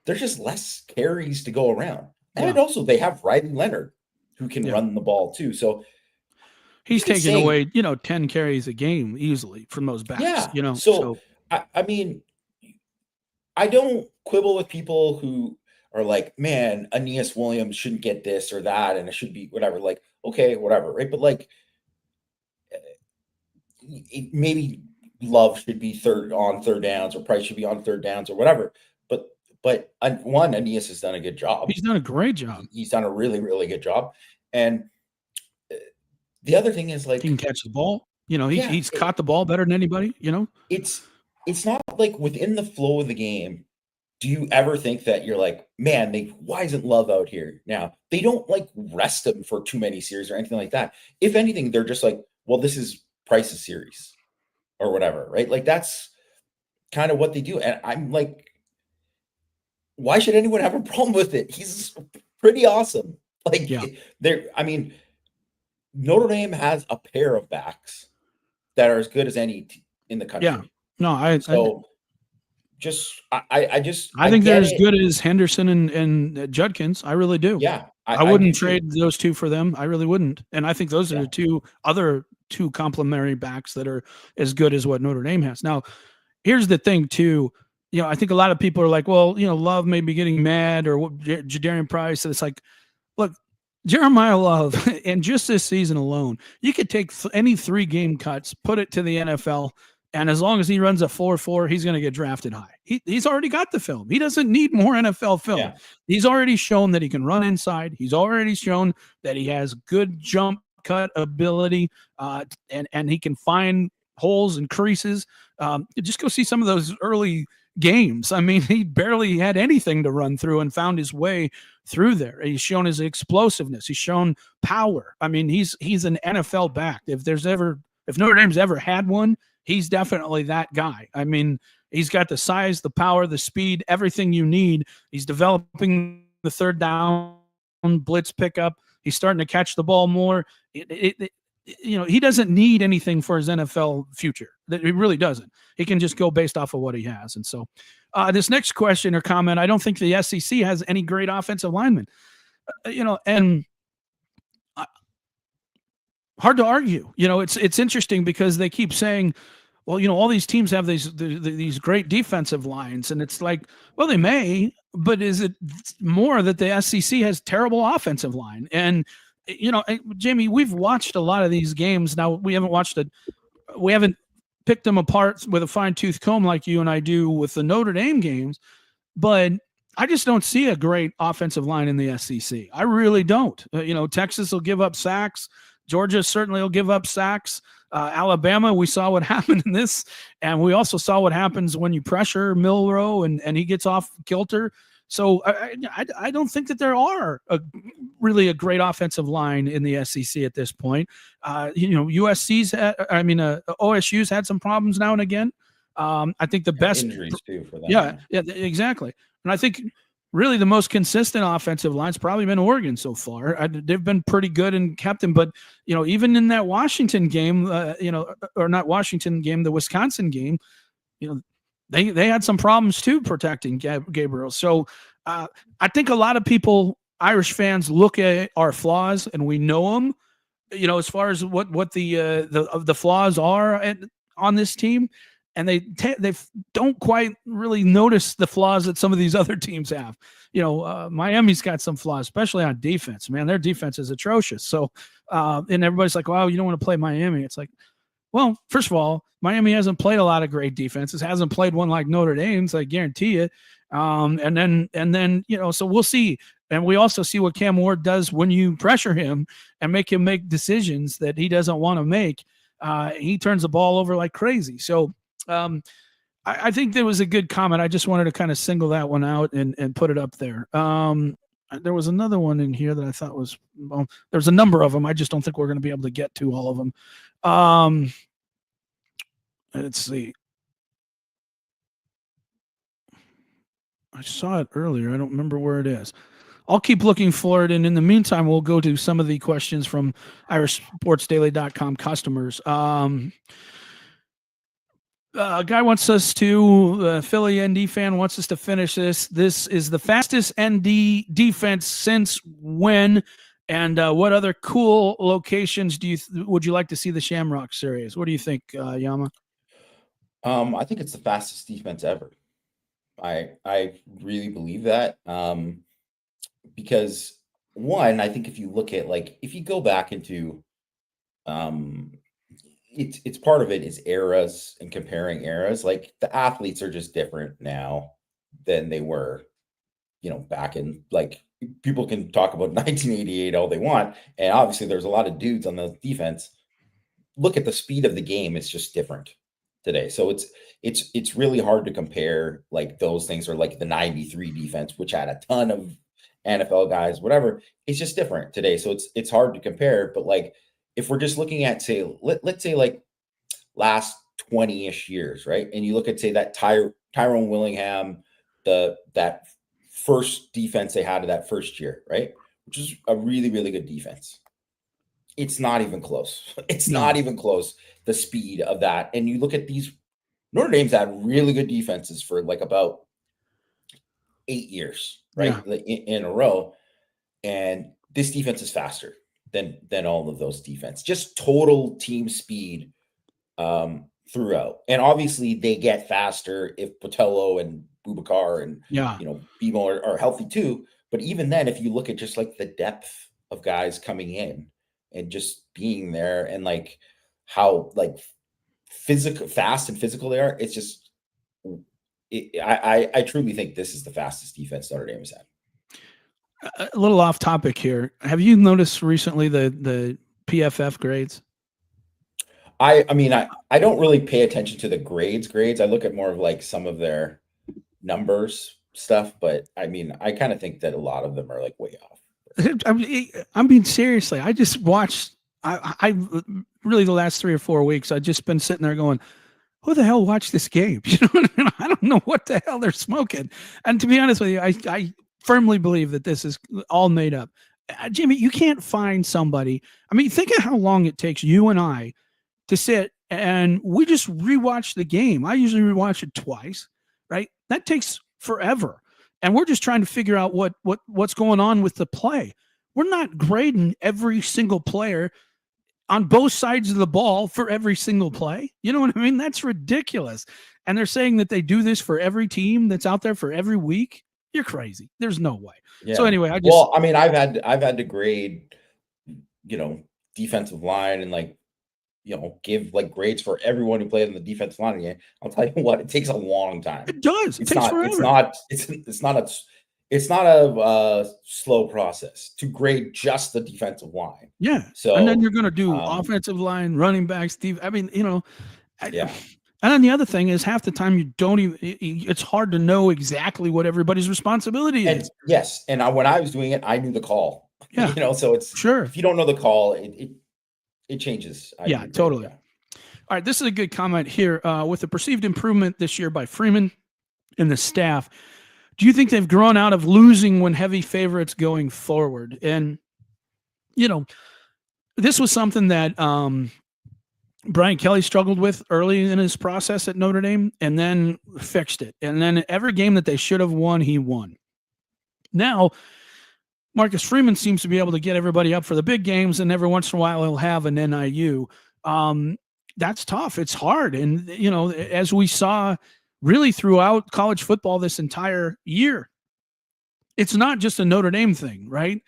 There's just less carries to go around. And also they have Riley Leonard who can run the ball too. So he's taking away, 10 carries a game easily from those backs. Yeah. So I mean, I don't quibble with people who are like, man, Aeneas Williams shouldn't get this or that, and it should be whatever. Like, okay, whatever, right? But like, maybe Love should be third downs, or Price should be on third downs, or whatever. But Aeneas has done a good job. He's done a great job. He's done a really, really good job. And the other thing is like he can catch the ball. He's caught the ball better than anybody. It's not like within the flow of the game. Do you ever think that you're like, man, why isn't Love out here now? They don't like rest him for too many series or anything like that. If anything, they're just like, well, this is Price's series or whatever, right? Like that's kind of what they do. And I'm like, why should anyone have a problem with it? He's pretty awesome. Like Notre Dame has a pair of backs that are as good as any in the country. Yeah. No, I think they're as good as Henderson and Judkins. I really do. Yeah. I wouldn't trade those two for them. I really wouldn't. And I think those are the other two complementary backs that are as good as what Notre Dame has. Now, here's the thing too. I think a lot of people are like, well, Love may be getting mad or Jaron Price. And it's like, look, Jeremiah Love, and just this season alone, you could take any 3 game cuts, put it to the NFL, and as long as he runs a 4.4, he's going to get drafted high. He's already got the film. He doesn't need more NFL film. Yeah. He's already shown that he can run inside. He's already shown that he has good jump cut ability, and he can find holes and creases. Just go see some of those early games. I mean, he barely had anything to run through and found his way through there. He's shown his explosiveness. He's shown power. I mean, he's an NFL back. If Notre Dame's ever had one, he's definitely that guy. I mean, he's got the size, the power, the speed, everything you need. He's developing the third down blitz pickup. He's starting to catch the ball more. He doesn't need anything for his NFL future. He really doesn't. He can just go based off of what he has. And so this next question or comment, I don't think the SEC has any great offensive linemen. And hard to argue. It's interesting because they keep saying, well, all these teams have these great defensive lines, and it's like, well, they may, but is it more that the SEC has terrible offensive line? And Jamie, we've watched a lot of these games. Now we haven't picked them apart with a fine-tooth comb like you and I do with the Notre Dame games, but I just don't see a great offensive line in the SEC. I really don't. Texas will give up sacks. Georgia certainly will give up sacks. Alabama, we saw what happened in this, and we also saw what happens when you pressure Milroe and he gets off kilter. So I don't think that there are really a great offensive line in the SEC at this point. OSU's had some problems now and again. I think the best injuries too for them. Yeah, exactly. And I think really the most consistent offensive line's probably been Oregon so far. They've been pretty good and kept him, but even in that Washington game, or not Washington game, the Wisconsin game, they had some problems too protecting Gabriel. So I think a lot of people, Irish fans, look at our flaws and we know them. As far as what the flaws are on this team, and they don't quite really notice the flaws that some of these other teams have. Miami's got some flaws, especially on defense. Man, their defense is atrocious. So, and everybody's like, "Wow, you don't want to play Miami." It's like, well, first of all, Miami hasn't played a lot of great defenses. Hasn't played one like Notre Dame's, I guarantee it. And then so we'll see. And we also see what Cam Ward does when you pressure him and make him make decisions that he doesn't want to make. He turns the ball over like crazy. So I think there was a good comment. I just wanted to kind of single that one out and put it up there. There was another one in here that I thought was, well, there's a number of them. I just don't think we're going to be able to get to all of them. Let's see. I saw it earlier. I don't remember where it is. I'll keep looking for it. And in the meantime, we'll go to some of the questions from irishsportsdaily.com customers. Guy wants us to, Philly ND fan wants us to finish this. This is the fastest ND defense since when? And what other cool locations would you like to see the Shamrock Series? What do you think, Yama? I think it's the fastest defense ever. I really believe that, because one, I think if you look at, like, if you go back into, it's part of it is eras and comparing eras. Like, the athletes are just different now than they were, back in, like, people can talk about 1988 all they want, and obviously there's a lot of dudes on the defense. Look at the speed of the game; it's just different today. So it's really hard to compare, like, those things, or like the 93 defense, which had a ton of NFL guys, whatever. It's just different today. So it's hard to compare. But, like, if we're just looking at, say, let's say, like, last 20-ish years, right? And you look at, say, that Tyrone Willingham, that first defense they had of that first year, right? Which is a really, really good defense. It's not even close. It's not even close, the speed of that. And you look at these, Notre Dame's had really good defenses for, like, about 8 years, right? Yeah. Like, in a row. And this defense is faster than all of those defense. Just total team speed throughout. And obviously they get faster if Botello and Boubacar and Bimo are healthy too. But even then, if you look at just, like, the depth of guys coming in and just being there, and, like, how, like, fast and physical they are, it's just, I truly think this is the fastest defense Notre Dame has had. A little off topic here. Have you noticed recently the PFF grades? I mean, I don't really pay attention to the grades. I look at more of, like, some of their numbers stuff, but I mean, I kind of think that a lot of them are, like, way off. I mean, seriously, I just watched, I really, the last 3 or 4 weeks, I've just been sitting there going, who the hell watched this game? You know what I mean? I don't know what the hell they're smoking. And to be honest with you, I firmly believe that this is all made up. Jimmy, you can't find somebody. I mean, think of how long it takes you and I to sit and we just rewatch the game. I usually rewatch it twice, right? That takes forever. And we're just trying to figure out what's going on with the play. We're not grading every single player on both sides of the ball for every single play. You know what I mean? That's ridiculous. And they're saying that they do this for every team that's out there for every week. You're crazy. There's no way. Yeah. So anyway, I mean, I've had to grade, defensive line and, like, give, like, grades for everyone who played in the defensive line again. I'll tell you what, it takes a long time. It does. It takes forever. It's not a slow process to grade just the defensive line. Yeah. So, and then you're going to do offensive line, running backs, I mean, yeah. And then the other thing is, half the time you don't even, it's hard to know exactly what everybody's responsibility is. Yes. And when I was doing it, I knew the call. Yeah. So it's sure. If you don't know the call, it changes. Yeah, totally. All right. This is a good comment here. With the perceived improvement this year by Freeman and the staff, do you think they've grown out of losing when heavy favorites going forward? And, this was something that Brian Kelly struggled with early in his process at Notre Dame, and then fixed it. And then every game that they should have won, he won. Now, Marcus Freeman seems to be able to get everybody up for the big games, and every once in a while he'll have an NIU. That's tough. It's hard. And, as we saw really throughout college football this entire year, it's not just a Notre Dame thing, right?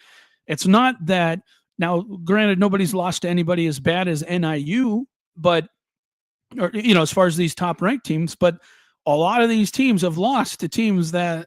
It's not that. Now, granted, nobody's lost to anybody as bad as NIU, as far as these top ranked teams, but a lot of these teams have lost to teams that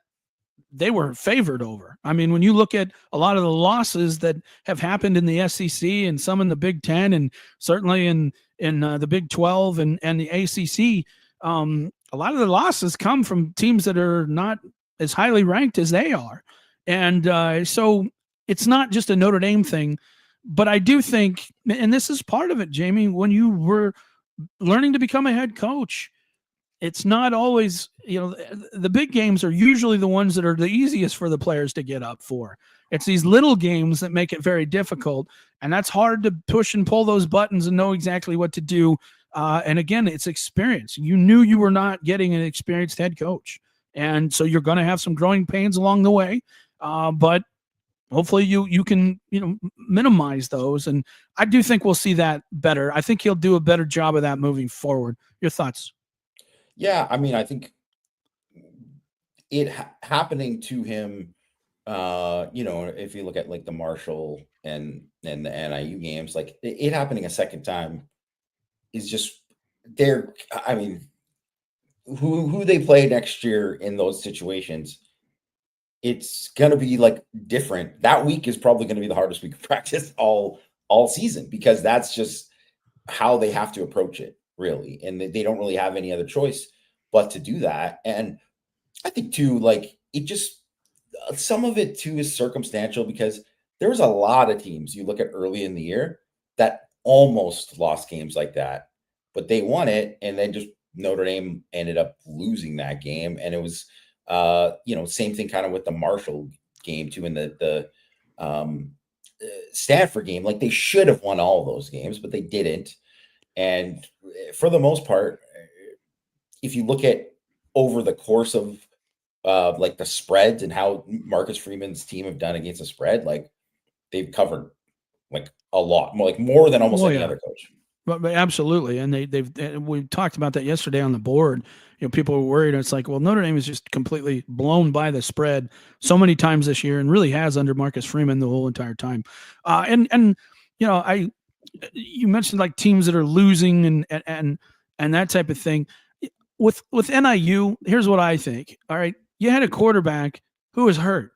they were favored over. I mean, when you look at a lot of the losses that have happened in the SEC and some in the Big Ten and certainly in the Big 12 and the ACC, a lot of the losses come from teams that are not as highly ranked as they are. And so it's not just a Notre Dame thing, but I do think, and this is part of it, Jamie, when you were learning to become a head coach, it's not always, the big games are usually the ones that are the easiest for the players to get up for. It's these little games that make it very difficult. And that's hard to push and pull those buttons and know exactly what to do. And again, it's experience. You knew you were not getting an experienced head coach. And so you're going to have some growing pains along the way. But hopefully you can, minimize those. And I do think we'll see that better. I think he'll do a better job of that moving forward. Your thoughts? Yeah, I mean, I think it happening to him, if you look at like the Marshall and the NIU games, like it happening a second time is just there. I mean, who they play next year in those situations, it's gonna be like different. That week is probably gonna be the hardest week of practice all season, because that's just how they have to approach it, really. And they don't really have any other choice but to do that. And I think too, like, it just, some of it too is circumstantial, because there's a lot of teams you look at early in the year that almost lost games like that, but they won it. And then just Notre Dame ended up losing that game. And it was, same thing kind of with the Marshall game too, in the Stanford game. Like, they should have won all those games, but they didn't. And for the most part, if you look at over the course of like the spreads and how Marcus Freeman's team have done against the spread, like, they've covered like a lot more, like more than almost any other coach. But absolutely, and we talked about that yesterday on the board. People were worried. It's like, well, Notre Dame is just completely blown by the spread so many times this year, and really has under Marcus Freeman the whole entire time. You mentioned like teams that are losing and that type of thing. With NIU, here's what I think. All right, you had a quarterback who was hurt,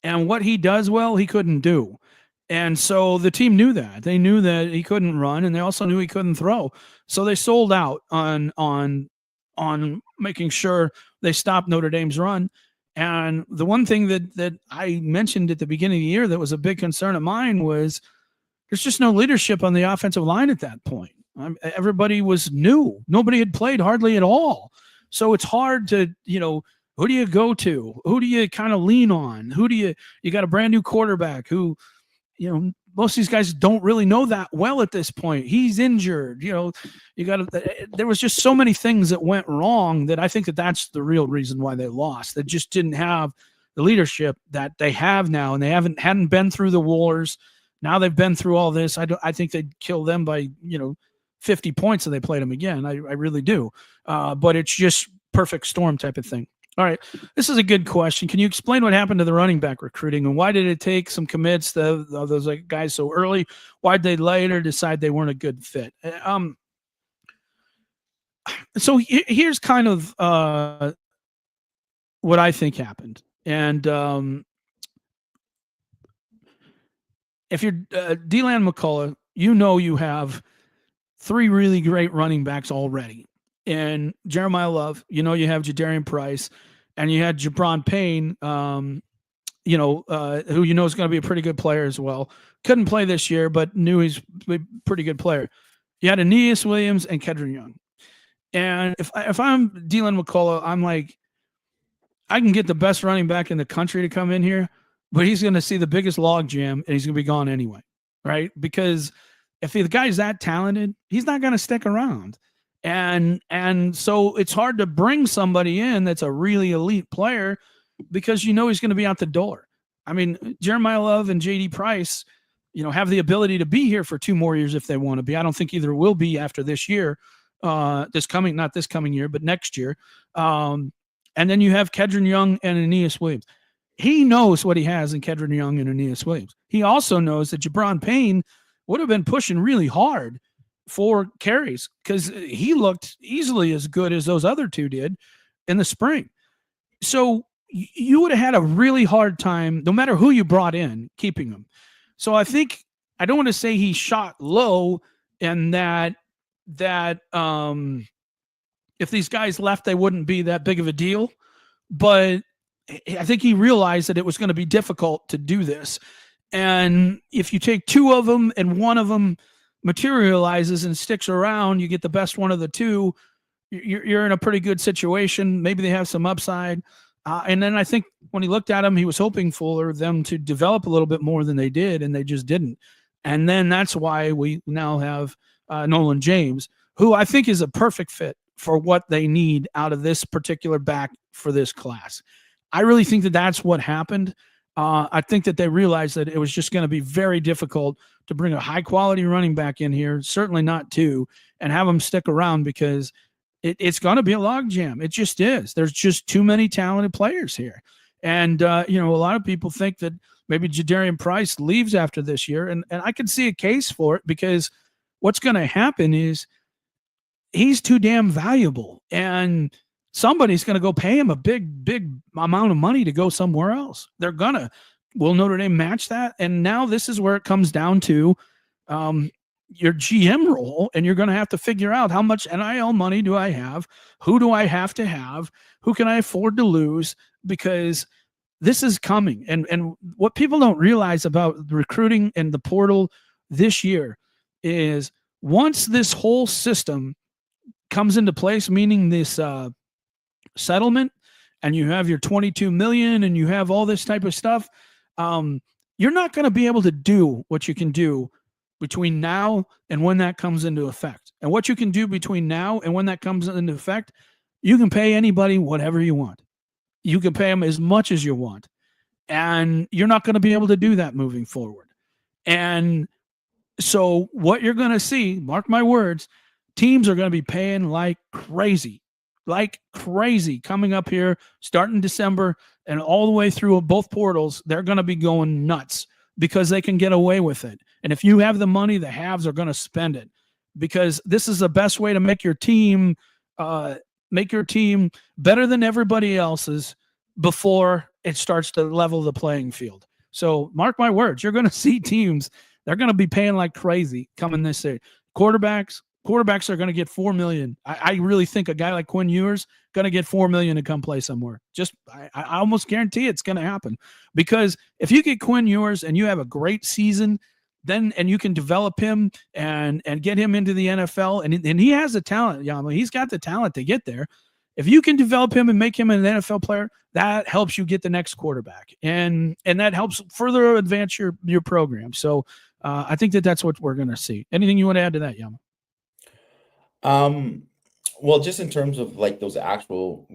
and what he does well, he couldn't do. And so the team knew that. They knew that he couldn't run, and they also knew he couldn't throw. So they sold out on making sure they stopped Notre Dame's run. And the one thing that I mentioned at the beginning of the year that was a big concern of mine was there's just no leadership on the offensive line at that point. Everybody was new. Nobody had played hardly at all. So it's hard to, who do you go to? Who do you kind of lean on? You got a brand new quarterback who, most of these guys don't really know that well at this point. He's injured, there was just so many things that went wrong that I think that's the real reason why they lost. They just didn't have the leadership that they have now, and they hadn't been through the wars. Now they've been through all this. I think they'd kill them by, 50 points if they played them again. I really do. But it's just perfect storm type of thing. All right. This is a good question. Can you explain what happened to the running back recruiting, and why did it take some commits of those guys so early? Why did they later decide they weren't a good fit? So here's kind of what I think happened. And if you're DeLand McCullough, you have three really great running backs already. And Jeremiah Love, you have Jaron Price, and you had Jaron Payne, who is going to be a pretty good player as well. Couldn't play this year, but knew he's a pretty good player. You had Aeneas Williams and Kedron Young. And if I'm DeLand McCullough, I'm like, I can get the best running back in the country to come in here, but he's going to see the biggest log jam, and he's going to be gone anyway, right? Because if the guy's that talented, he's not going to stick around. And so it's hard to bring somebody in that's a really elite player, because he's going to be out the door. I mean, Jeremiah Love and J.D. Price, have the ability to be here for 2 more years if they want to be. I don't think either will be after this year, not this coming year, but next year. And then you have Kedron Young and Aeneas Williams. He knows what he has in Kedron Young and Aeneas Williams. He also knows that Jaron Payne would have been pushing really hard for carries, because he looked easily as good as those other two did in the spring. So, you would have had a really hard time, no matter who you brought in, keeping him. So I think I don't want to say he shot low, and that if these guys left, they wouldn't be that big of a deal. But I think he realized that it was going to be difficult to do this. And if you take two of them and one of them materializes and sticks around, you get the best one of the two. You're in a pretty good situation. Maybe they have some upside. And then I think when he looked at them, he was hoping for them to develop a little bit more than they did, and they just didn't. And then that's why we now have Nolan James, who I think is a perfect fit for what they need out of this particular back for this class. I really think that that's what happened. I think that they realized that it was just going to be very difficult to bring a high-quality running back in here, certainly not two, and have them stick around because it's going to be a logjam. It just is. There's just too many talented players here. And, a lot of people think that maybe Jaron Price leaves after this year, and I can see a case for it because what's going to happen is he's too damn valuable, and somebody's going to go pay him a big amount of money to go somewhere else. Will Notre Dame match that? And now this is where it comes down to your GM role, and you're going to have to figure out how much NIL money do I have? Who do I have to have? Who can I afford to lose? Because this is coming. And what people don't realize about recruiting and the portal this year is once this whole system comes into place, meaning this settlement, and you have your 22 million and you have all this type of stuff, you're not going to be able to do what you can do between now and when that comes into effect. And what you can do between now and when that comes into effect, you can pay anybody whatever you want. You can pay them as much as you want. And you're not going to be able to do that moving forward. And so what you're going to see, mark my words, teams are going to be paying like crazy coming up here, starting December and all the way through both portals. They're going to be going nuts because they can get away with it. And if you have the money, the haves are going to spend it because this is the best way to make your team better than everybody else's before it starts to level the playing field. So mark my words, you're going to see teams, they're going to be paying like crazy coming this year. Quarterbacks are going to get $4 million. I really think a guy like Quinn Ewers going to get $4 million to come play somewhere. I almost guarantee it's going to happen because if you get Quinn Ewers and you have a great season, and you can develop him and get him into the NFL, and he has the talent, Yama. He's got the talent to get there. If you can develop him and make him an NFL player, that helps you get the next quarterback, and that helps further advance your program. So I think that's what we're going to see. Anything you want to add to that, Yama? Well, just in terms of like those actual,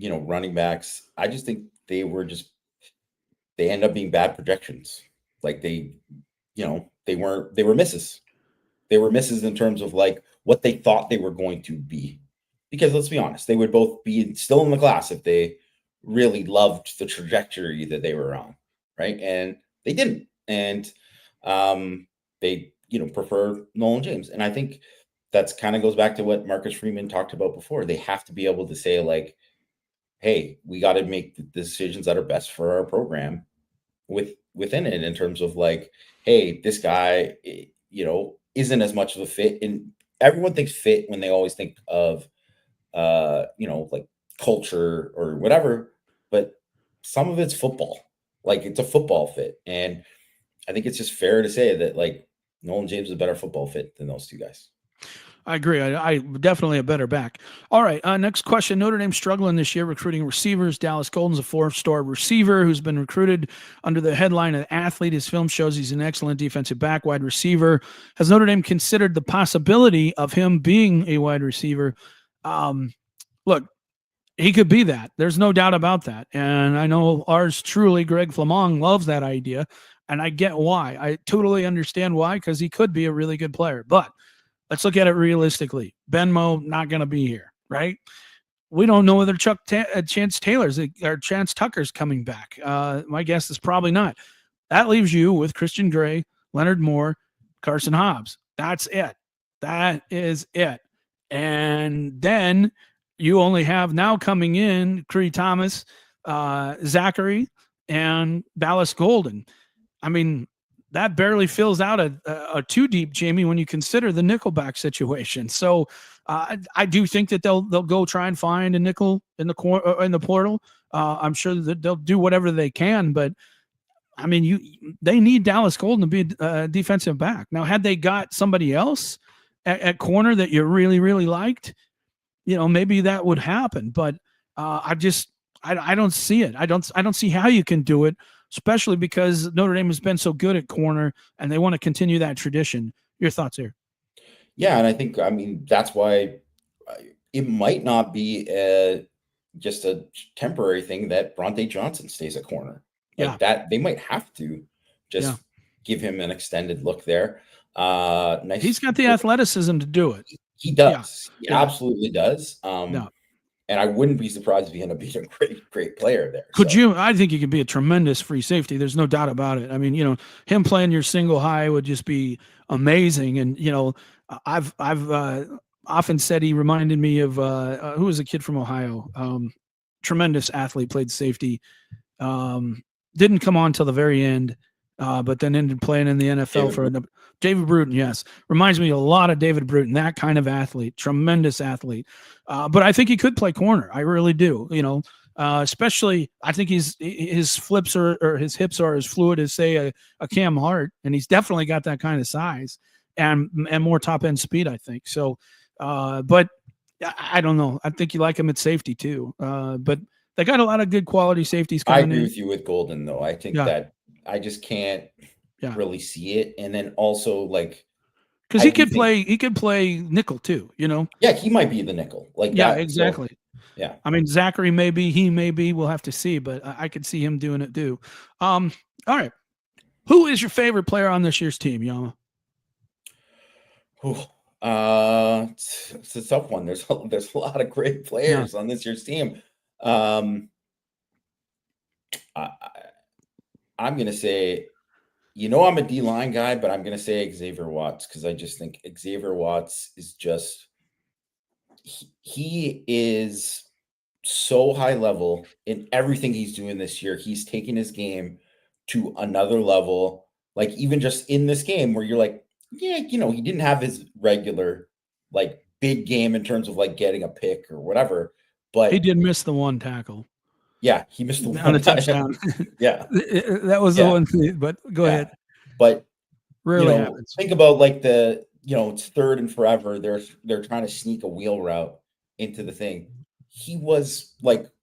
running backs, I just think they end up being bad projections. Like they were misses. They were misses in terms of like what they thought they were going to be. Because let's be honest, they would both be still in the class if they really loved the trajectory that they were on, right? And they didn't. And they, prefer Nolan James. And I think that's kind of goes back to what Marcus Freeman talked about before. They have to be able to say like, hey, we got to make the decisions that are best for our program within it in terms of like, hey, this guy, isn't as much of a fit. And everyone thinks fit when they always think of, like culture or whatever, but some of it's football. Like it's a football fit. And I think it's just fair to say that like Nolan James is a better football fit than those two guys. I agree. I definitely a better back. All right. Next question. Notre Dame struggling this year recruiting receivers. Dallas Golden's a 4-star receiver who's been recruited under the headline of athlete. His film shows he's an excellent defensive back, wide receiver. Has Notre Dame considered the possibility of him being a wide receiver? Look, he could be that. There's no doubt about that. And I know ours truly, Greg Flamong, loves that idea. And I get why. I totally understand why, because he could be a really good player. But let's look at it realistically. Benmo not going to be here, right? We don't know whether Chance Taylor's or Chance Tucker's coming back. My guess is probably not. That leaves you with Christian Gray, Leonard Moore, Carson Hobbs. That's it. That is it. And then you only have now coming in Cree Thomas Zachary, and Dallas Golden. I mean, that barely fills out a two deep, Jamie, when you consider the nickelback situation. So I do think that they'll go try and find a nickel in the portal. I'm sure that they'll do whatever they can, but I mean, they need Dallas Golden to be a defensive back. Now, had they got somebody else at corner that you really, really liked, maybe that would happen. But I don't see it. I don't see how you can do it, especially because Notre Dame has been so good at corner and they want to continue that tradition. Your thoughts here? Yeah, and I mean, that's why it might not be just a temporary thing that Bronte Johnson stays at corner. Like that, they might have to just give him an extended look there. Nice. He's got the athleticism to do it. He does. He absolutely does. And I wouldn't be surprised if he ended up being a great player there. I think he could be a tremendous free safety. There's no doubt about it. I mean, him playing your single high would just be amazing. And, I've often said he reminded me of who was a kid from Ohio, tremendous athlete, played safety. Didn't come on till the very end, but then ended playing in the NFL David Bruton. Yes. Reminds me a lot of David Bruton, that kind of athlete, tremendous athlete. But I think he could play corner. I really do. Especially I think his flips or his hips are as fluid as say a Cam Hart, and he's definitely got that kind of size and more top end speed, I think. So, but I don't know. I think you like him at safety too. But they got a lot of good quality safeties coming in. I agree with you with Golden, though. I think that I just can't really see it. And then also, because he could play nickel too, Yeah, he might be the nickel. Exactly. So, I mean, Zachary he may be. We'll have to see, but I could see him doing it too. All right. Who is your favorite player on this year's team, Yama? It's a tough one. There's a lot of great players on this year's team. I'm going to say, I'm a D-line guy, but I'm going to say Xavier Watts because I just think Xavier Watts is just he is so high level in everything he's doing this year. He's taking his game to another level. Like even just in this game where you're like, he didn't have his regular big game in terms of getting a pick or whatever. But he did miss the one tackle. Yeah, he missed the on one a touchdown. Yeah, that was the one thing. But go ahead. But rarely happens. Think about it's third and forever. They're trying to sneak a wheel route into the thing. He was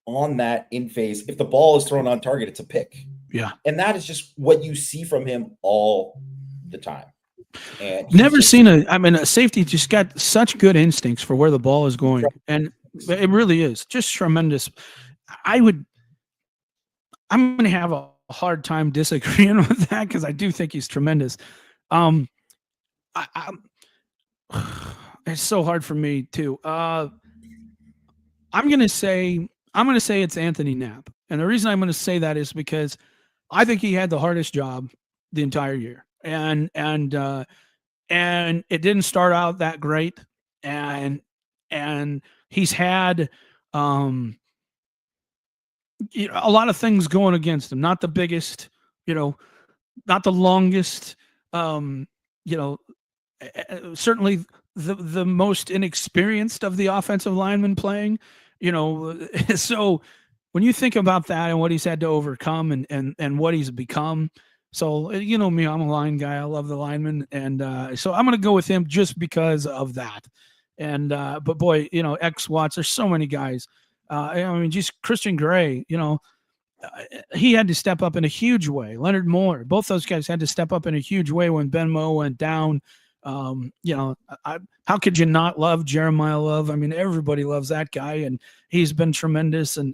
on that in phase. If the ball is thrown on target, it's a pick. Yeah, and that is just what you see from him all the time. And never seen a safety just got such good instincts for where the ball is going, and it really is just tremendous. I'm going to have a hard time disagreeing with that because I do think he's tremendous. It's so hard for me too. I'm going to say it's Anthony Knapp, and the reason I'm going to say that is because I think he had the hardest job the entire year, and it didn't start out that great, and he's had a lot of things going against him. Not the biggest, not the longest, certainly the most inexperienced of the offensive linemen playing, so when you think about that and what he's had to overcome and what he's become. So, me, I'm a line guy. I love the linemen. And so I'm going to go with him just because of that. And, but boy, X Watts, there's so many guys. Just Christian Gray, he had to step up in a huge way. Leonard Moore, both those guys had to step up in a huge way when Ben Moe went down. How could you not love Jeremiah Love? I mean, everybody loves that guy, and he's been tremendous. And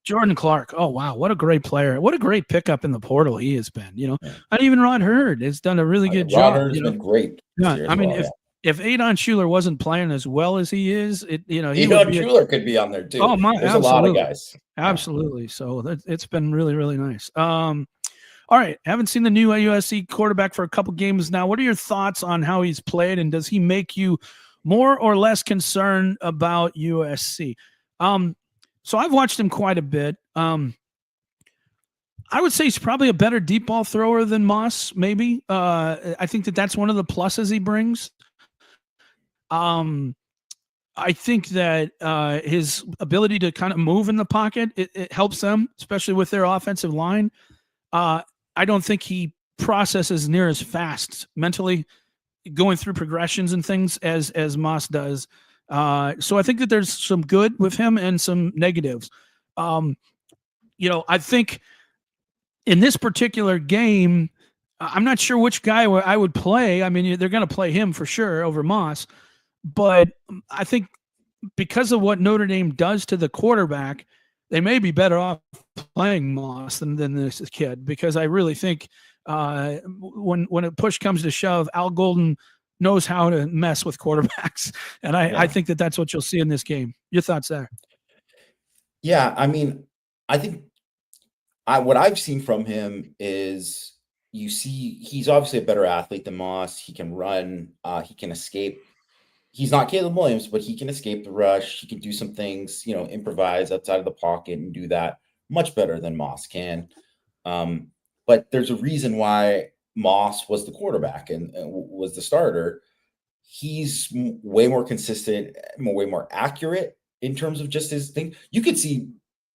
Jordan Clark. Oh, wow. What a great player. What a great pickup in the portal he has been, And even Rod Hurd has done a really good job. Hurd's been great. Yeah. I mean, if Adon Schuler wasn't playing as well as he is, Adon Schuler could be on there too. Oh, there's a lot of guys. Absolutely. So it's been really, really nice. All right. Haven't seen the new USC quarterback for a couple games now. What are your thoughts on how he's played, and does he make you more or less concerned about USC? So I've watched him quite a bit. I would say he's probably a better deep ball thrower than Moss, maybe. I think that's one of the pluses he brings. Um, I think that his ability to kind of move in the pocket, it helps them, especially with their offensive line. I don't think he processes near as fast mentally, going through progressions and things as Moss does. So I think that there's some good with him and some negatives. I think in this particular game, I'm not sure which guy I would play. I mean, they're going to play him for sure over Moss, but I think because of what Notre Dame does to the quarterback, they may be better off playing Moss than this kid, because I really think when a push comes to shove, Al Golden knows how to mess with quarterbacks, and I think that's what you'll see in this game. Your thoughts there? Yeah, I mean, I think what I've seen from him is you see he's obviously a better athlete than Moss. He can run, he can escape. He's not Caleb Williams, but he can escape the rush. He can do some things, improvise outside of the pocket and do that much better than Moss can. But there's a reason why Moss was the quarterback and was the starter. He's way more consistent, way more accurate in terms of just his thing. You could see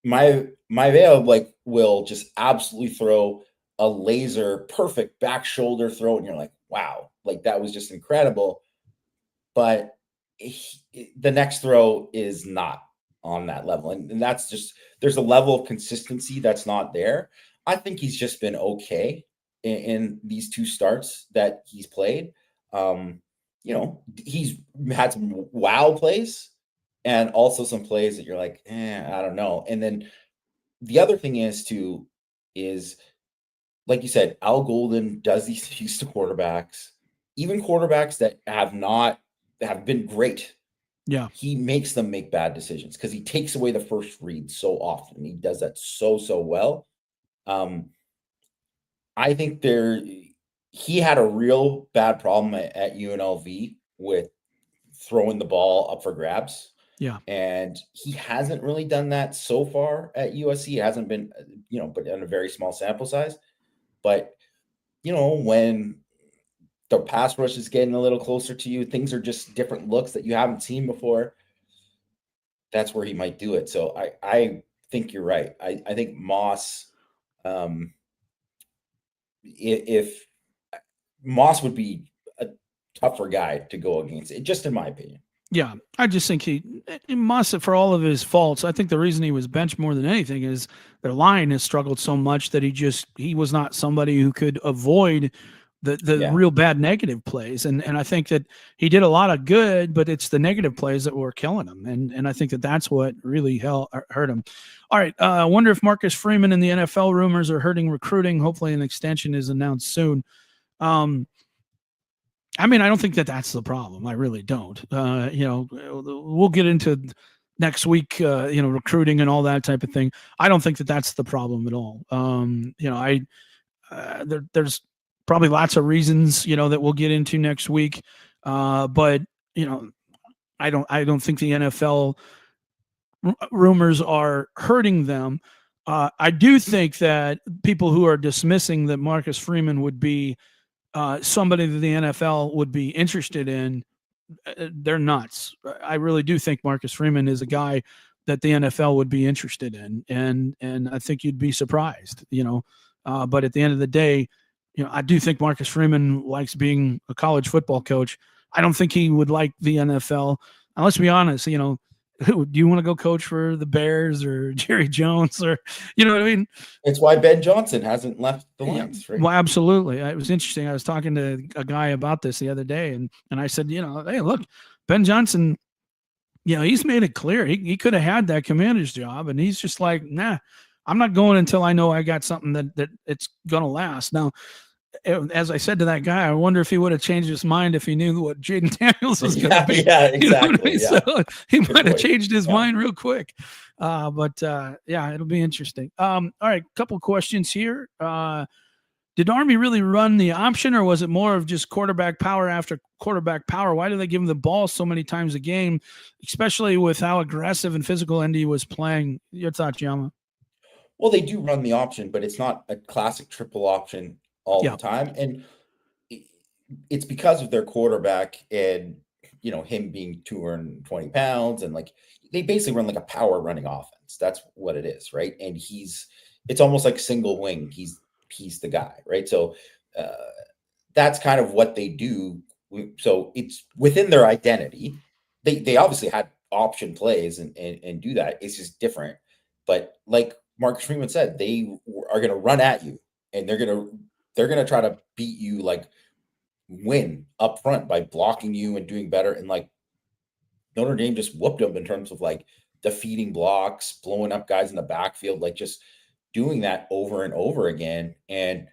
Maiveo will just absolutely throw a laser perfect back shoulder throw, and you're like, wow, that was just incredible. But the next throw is not on that level. And that's just, there's a level of consistency that's not there. I think he's just been okay in these two starts that he's played. He's had some wow plays and also some plays that you're like, I don't know. And then the other thing is like you said, Al Golden does these things to quarterbacks, even quarterbacks that have been great. Yeah. He makes them make bad decisions because he takes away the first read so often. He does that so well. I think he had a real bad problem at UNLV with throwing the ball up for grabs. Yeah. And he hasn't really done that so far at USC. He hasn't been, but in a very small sample size. But, when the pass rush is getting a little closer to you, things are just different looks that you haven't seen before. That's where he might do it. So I think you're right. I think Moss, if Moss would be a tougher guy to go against, just in my opinion. Yeah, I just think he must, for all of his faults, I think the reason he was benched more than anything is their line has struggled so much that he was not somebody who could avoid the real bad negative plays. And I think that he did a lot of good, but it's the negative plays that were killing him. And I think that's what really hurt him. All right. I wonder if Marcus Freeman and the NFL rumors are hurting recruiting. Hopefully an extension is announced soon. I mean, I don't think that's the problem. I really don't. We'll get into next week, recruiting and all that type of thing. I don't think that's the problem at all. There's probably lots of reasons, that we'll get into next week. But I don't think the NFL rumors are hurting them. I do think that people who are dismissing that Marcus Freeman would be somebody that the NFL would be interested in, they're nuts. I really do think Marcus Freeman is a guy that the NFL would be interested in, and I think you'd be surprised, but at the end of the day, I do think Marcus Freeman likes being a college football coach. I don't think he would like the NFL. And let's be honest, do you want to go coach for the Bears or Jerry Jones or, you know what I mean? It's why Ben Johnson hasn't left the Lions. Right? Well, absolutely. It was interesting. I was talking to a guy about this the other day, and I said, hey, look, Ben Johnson, he's made it clear he could have had that Commander's job, and he's just like, nah, I'm not going until I know I got something that it's going to last. Now, as I said to that guy, I wonder if he would have changed his mind if he knew what Jaden Daniels was going to be. Yeah, exactly. Yeah. So he might have changed his mind real quick. But it'll be interesting. All right, couple questions here. did Army really run the option, or was it more of just quarterback power after quarterback power? Why do they give him the ball so many times a game, especially with how aggressive and physical Indy was playing? Your thoughts, Yama? Well, they do run the option, but it's not a classic triple option all Yeah. the time. And it's because of their quarterback and, him being 220 pounds. And like, they basically run like a power running offense. That's what it is. Right. And it's almost like single wing. He's the guy. Right. So, uh, that's kind of what they do. So it's within their identity. They obviously had option plays and do that. It's just different. But like Marcus Freeman said, they are going to run at you, and they're gonna try to beat you, like win up front by blocking you and doing better. And like Notre Dame just whooped them in terms of like defeating blocks, blowing up guys in the backfield, like just doing that over and over again. And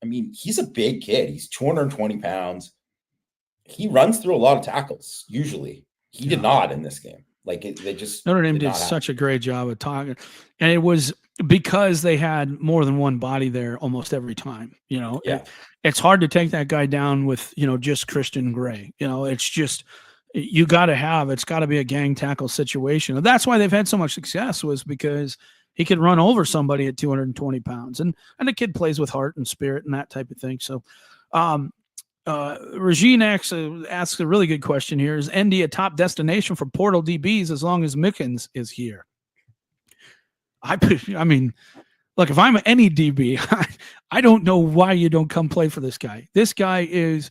I mean, he's a big kid. He's 220 pounds. He runs through a lot of tackles. Usually, he did not in this game. Like they just Notre Dame did such a great job of talking, and it was because they had more than one body there almost every time. It's hard to take that guy down with just Christian Gray. It's just it's got to be a gang tackle situation. And that's why they've had so much success, was because he could run over somebody at 220 pounds, and the kid plays with heart and spirit and that type of thing. So, Regine asks a really good question here. Is ND a top destination for portal DBs as long as Mickens is here? I mean, look, if I'm any DB, I don't know why you don't come play for this guy. This guy is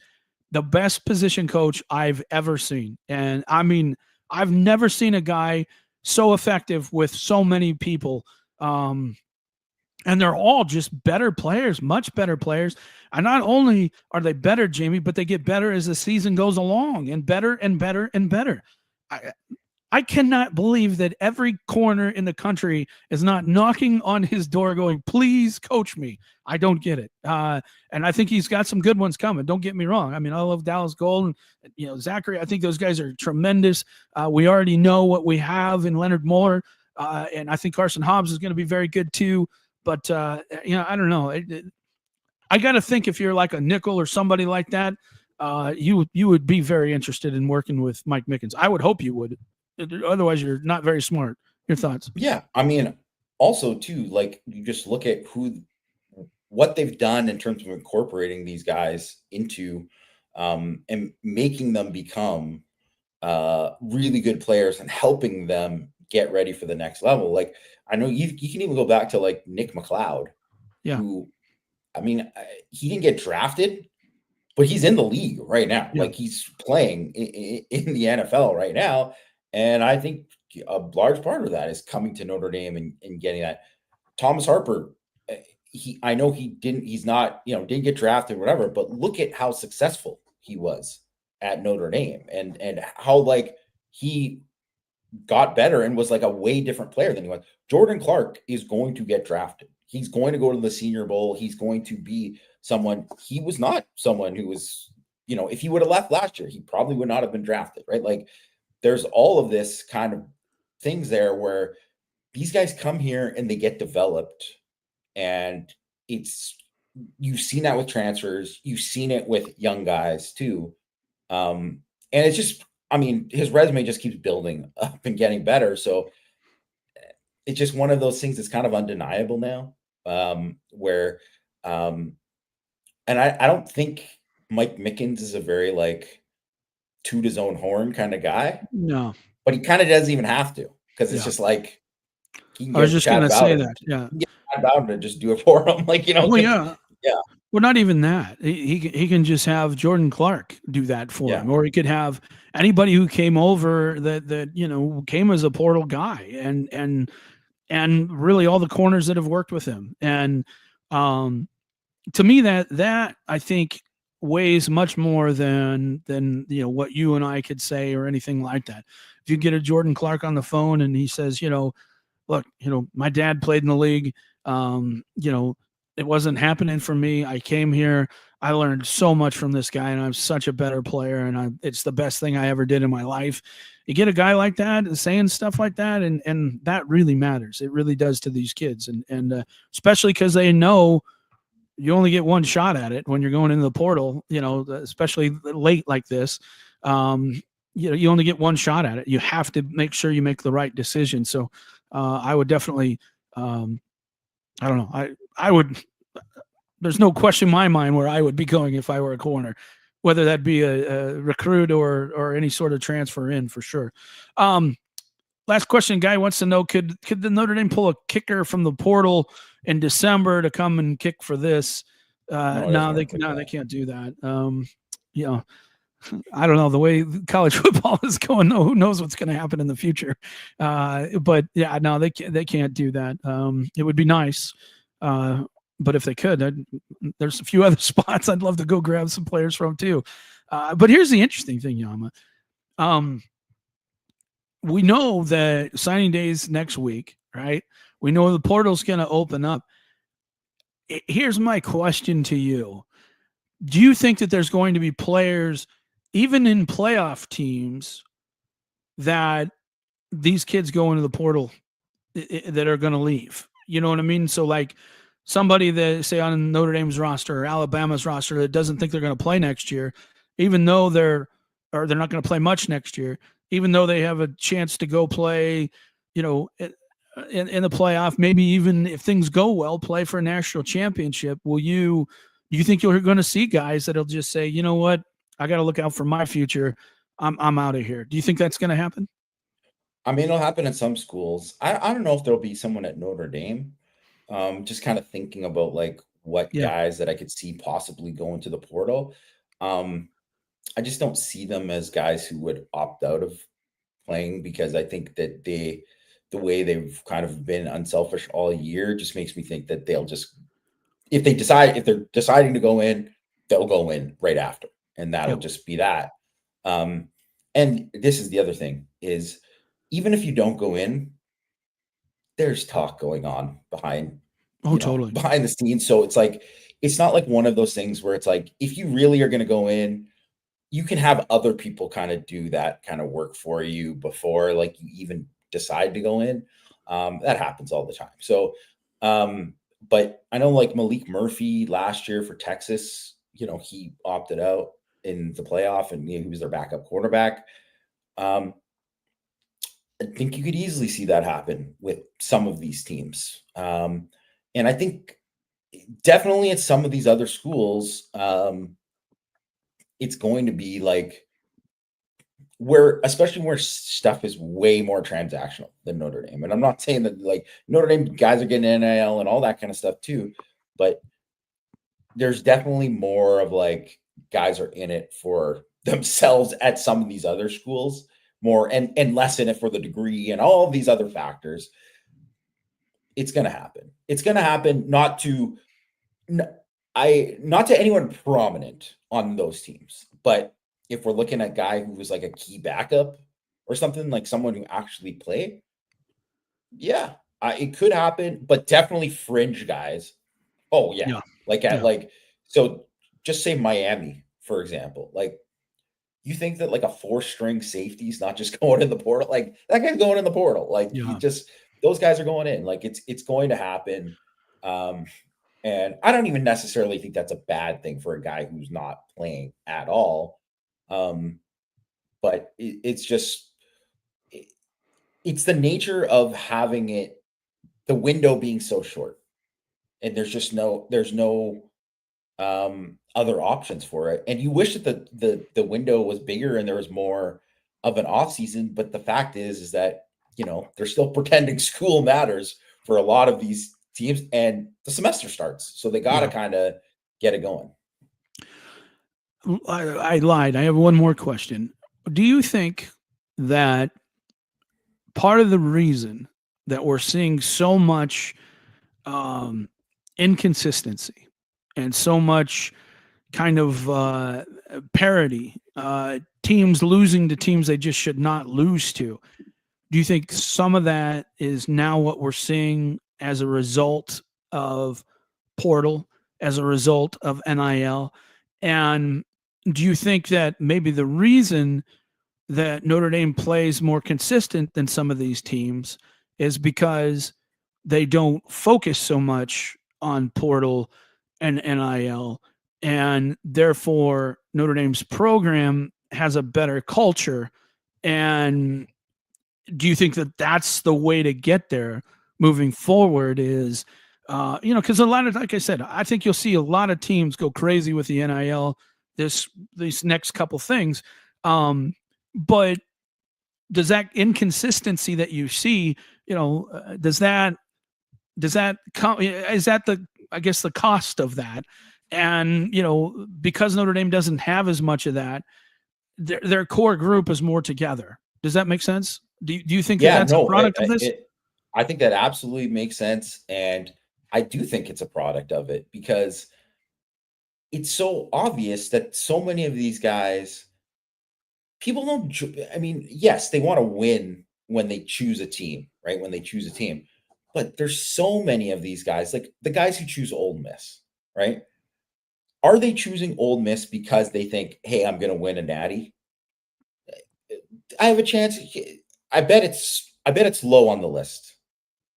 the best position coach I've ever seen. And I mean, I've never seen a guy so effective with so many people. And they're all just better players, much better players. And not only are they better, Jamie, but they get better as the season goes along, and better and better and better. I cannot believe that every corner in the country is not knocking on his door going, please coach me. I don't get it. And I think he's got some good ones coming. Don't get me wrong. I mean, I love Dallas Gold and, Zachary. I think those guys are tremendous. We already know what we have in Leonard Moore. And I think Carson Hobbs is going to be very good too. But, I don't know. I got to think if you're like a nickel or somebody like that, you would be very interested in working with Mike Mickens. I would hope you would. Otherwise, you're not very smart. Your thoughts? Yeah. I mean, also, too, like you just look at what they've done in terms of incorporating these guys into and making them become really good players and helping them get ready for the next level. Like, I know you can even go back to like Nick McLeod, who, I mean, he didn't get drafted, but he's in the league right now. Yeah. Like he's playing in the NFL right now. And I think a large part of that is coming to Notre Dame and getting that. Thomas Harper, I know he's not, didn't get drafted or whatever, but look at how successful he was at Notre Dame and how like he got better and was like a way different player than he was. Jordan Clark is going to get drafted. He's going to go to the Senior Bowl. He's going to be someone. He was not someone who was, if he would have left last year, he probably would not have been drafted, right? Like there's all of this kind of things there where these guys come here and they get developed, and you've seen that with transfers. You've seen it with young guys too. And it's just, I mean, his resume just keeps building up and getting better. So it's just one of those things that's kind of undeniable now, where, and I don't think Mike Mickens is a very like toot his own horn kind of guy. No, but he kind of doesn't even have to, because it's just like, I was just going to say that. Yeah. About to just do it for him. Like, Well, yeah. Well, not even that. He can just have Jordan Clark do that for him, or he could have anybody who came over that came as a portal guy, and really all the corners that have worked with him. And to me, that I think weighs much more than what you and I could say or anything like that. If you get a Jordan Clark on the phone and he says, look, my dad played in the league. It wasn't happening for me. I came here. I learned so much from this guy, and I'm such a better player, and it's the best thing I ever did in my life. You get a guy like that saying stuff like that, and that really matters. It really does to these kids, and especially because they know you only get one shot at it when you're going into the portal, especially late like this. Um, you only get one shot at it. You have to make sure you make the right decision. So I would definitely, I don't know. I would, there's no question in my mind where I would be going if I were a corner, whether that be a recruit or any sort of transfer in for sure. Last question, guy wants to know: Could the Notre Dame pull a kicker from the portal in December to come and kick for this? No, they can't do that. I don't know the way college football is going. Who knows what's going to happen in the future? But yeah, no, they can't do that. It would be nice, but if they could, there's a few other spots I'd love to go grab some players from too. But here's the interesting thing, Yama. We know that signing day is next week, right? We know the portal's going to open up. Here's my question to you. Do you think that there's going to be players, even in playoff teams, that these kids go into the portal that are going to leave? You know what I mean? So like somebody that, say, on Notre Dame's roster or Alabama's roster that doesn't think they're going to play next year, even though they're not going to play much next year, even though they have a chance to go play, in the playoff, maybe even if things go well, play for a national championship. Do you think you're going to see guys that'll just say, you know what, I got to look out for my future. I'm out of here. Do you think that's going to happen? I mean, it'll happen at some schools. I don't know if there'll be someone at Notre Dame. Just kind of thinking about like what guys that I could see possibly go into the portal. I just don't see them as guys who would opt out of playing, because I think that the way they've kind of been unselfish all year just makes me think that they'll just, if they're deciding to go in, they'll go in right after, and that'll just be that. And this is the other thing is, even if you don't go in, there's talk going on behind the scenes. So it's like, it's not like one of those things where it's like, if you really are going to go in, you can have other people kind of do that kind of work for you before like you even decide to go in. That happens all the time. So, but I know like Malik Murphy last year for Texas, he opted out in the playoff, and he was their backup quarterback. I think you could easily see that happen with some of these teams. And I think definitely at some of these other schools, it's going to be like especially where stuff is way more transactional than Notre Dame. And I'm not saying that like Notre Dame guys are getting NIL and all that kind of stuff too, but there's definitely more of like guys are in it for themselves at some of these other schools more, and less in it for the degree and all of these other factors. It's going to happen. It's going to happen not to anyone prominent on those teams, but if we're looking at a guy who was like a key backup or something, like someone who actually played, it could happen, but definitely fringe guys. Oh yeah. So just say Miami, for example. Like, you think that like a 4-string safety is not just going in the portal? Like, that guy's going in the portal. Like, those guys are going in. Like, it's going to happen. And I don't even necessarily think that's a bad thing for a guy who's not playing at all. But it's the nature of having the window being so short, and there's no other options for it. And you wish that the window was bigger and there was more of an off season. But the fact is that, they're still pretending school matters for a lot of these teams, and the semester starts. So they got to kind of get it going. I lied. I have one more question. Do you think that part of the reason that we're seeing so much inconsistency and so much kind of parity, teams losing to teams they just should not lose to, do you think some of that is now what we're seeing as a result of portal, as a result of NIL? And do you think that maybe the reason that Notre Dame plays more consistent than some of these teams is because they don't focus so much on portal and NIL, and therefore Notre Dame's program has a better culture. And do you think that that's the way to get there moving forward? Is because a lot of, like I said, I think you'll see a lot of teams go crazy with the NIL these next couple things, but does that inconsistency that you see, does that come? Is that the, I guess, the cost of that? And because Notre Dame doesn't have as much of that, their core group is more together. Does that make sense? Do you think that Yeah, that's a no, product of this? I think that absolutely makes sense, and I do think it's a product of it because it's so obvious that so many of these guys, people don't. I mean, yes, they want to win when they choose a team, right? When they choose a team, but there's so many of these guys, like the guys who choose Ole Miss, right? Are they choosing Ole Miss because they think, "Hey, I'm going to win a natty"? I have a chance. I bet it's low on the list.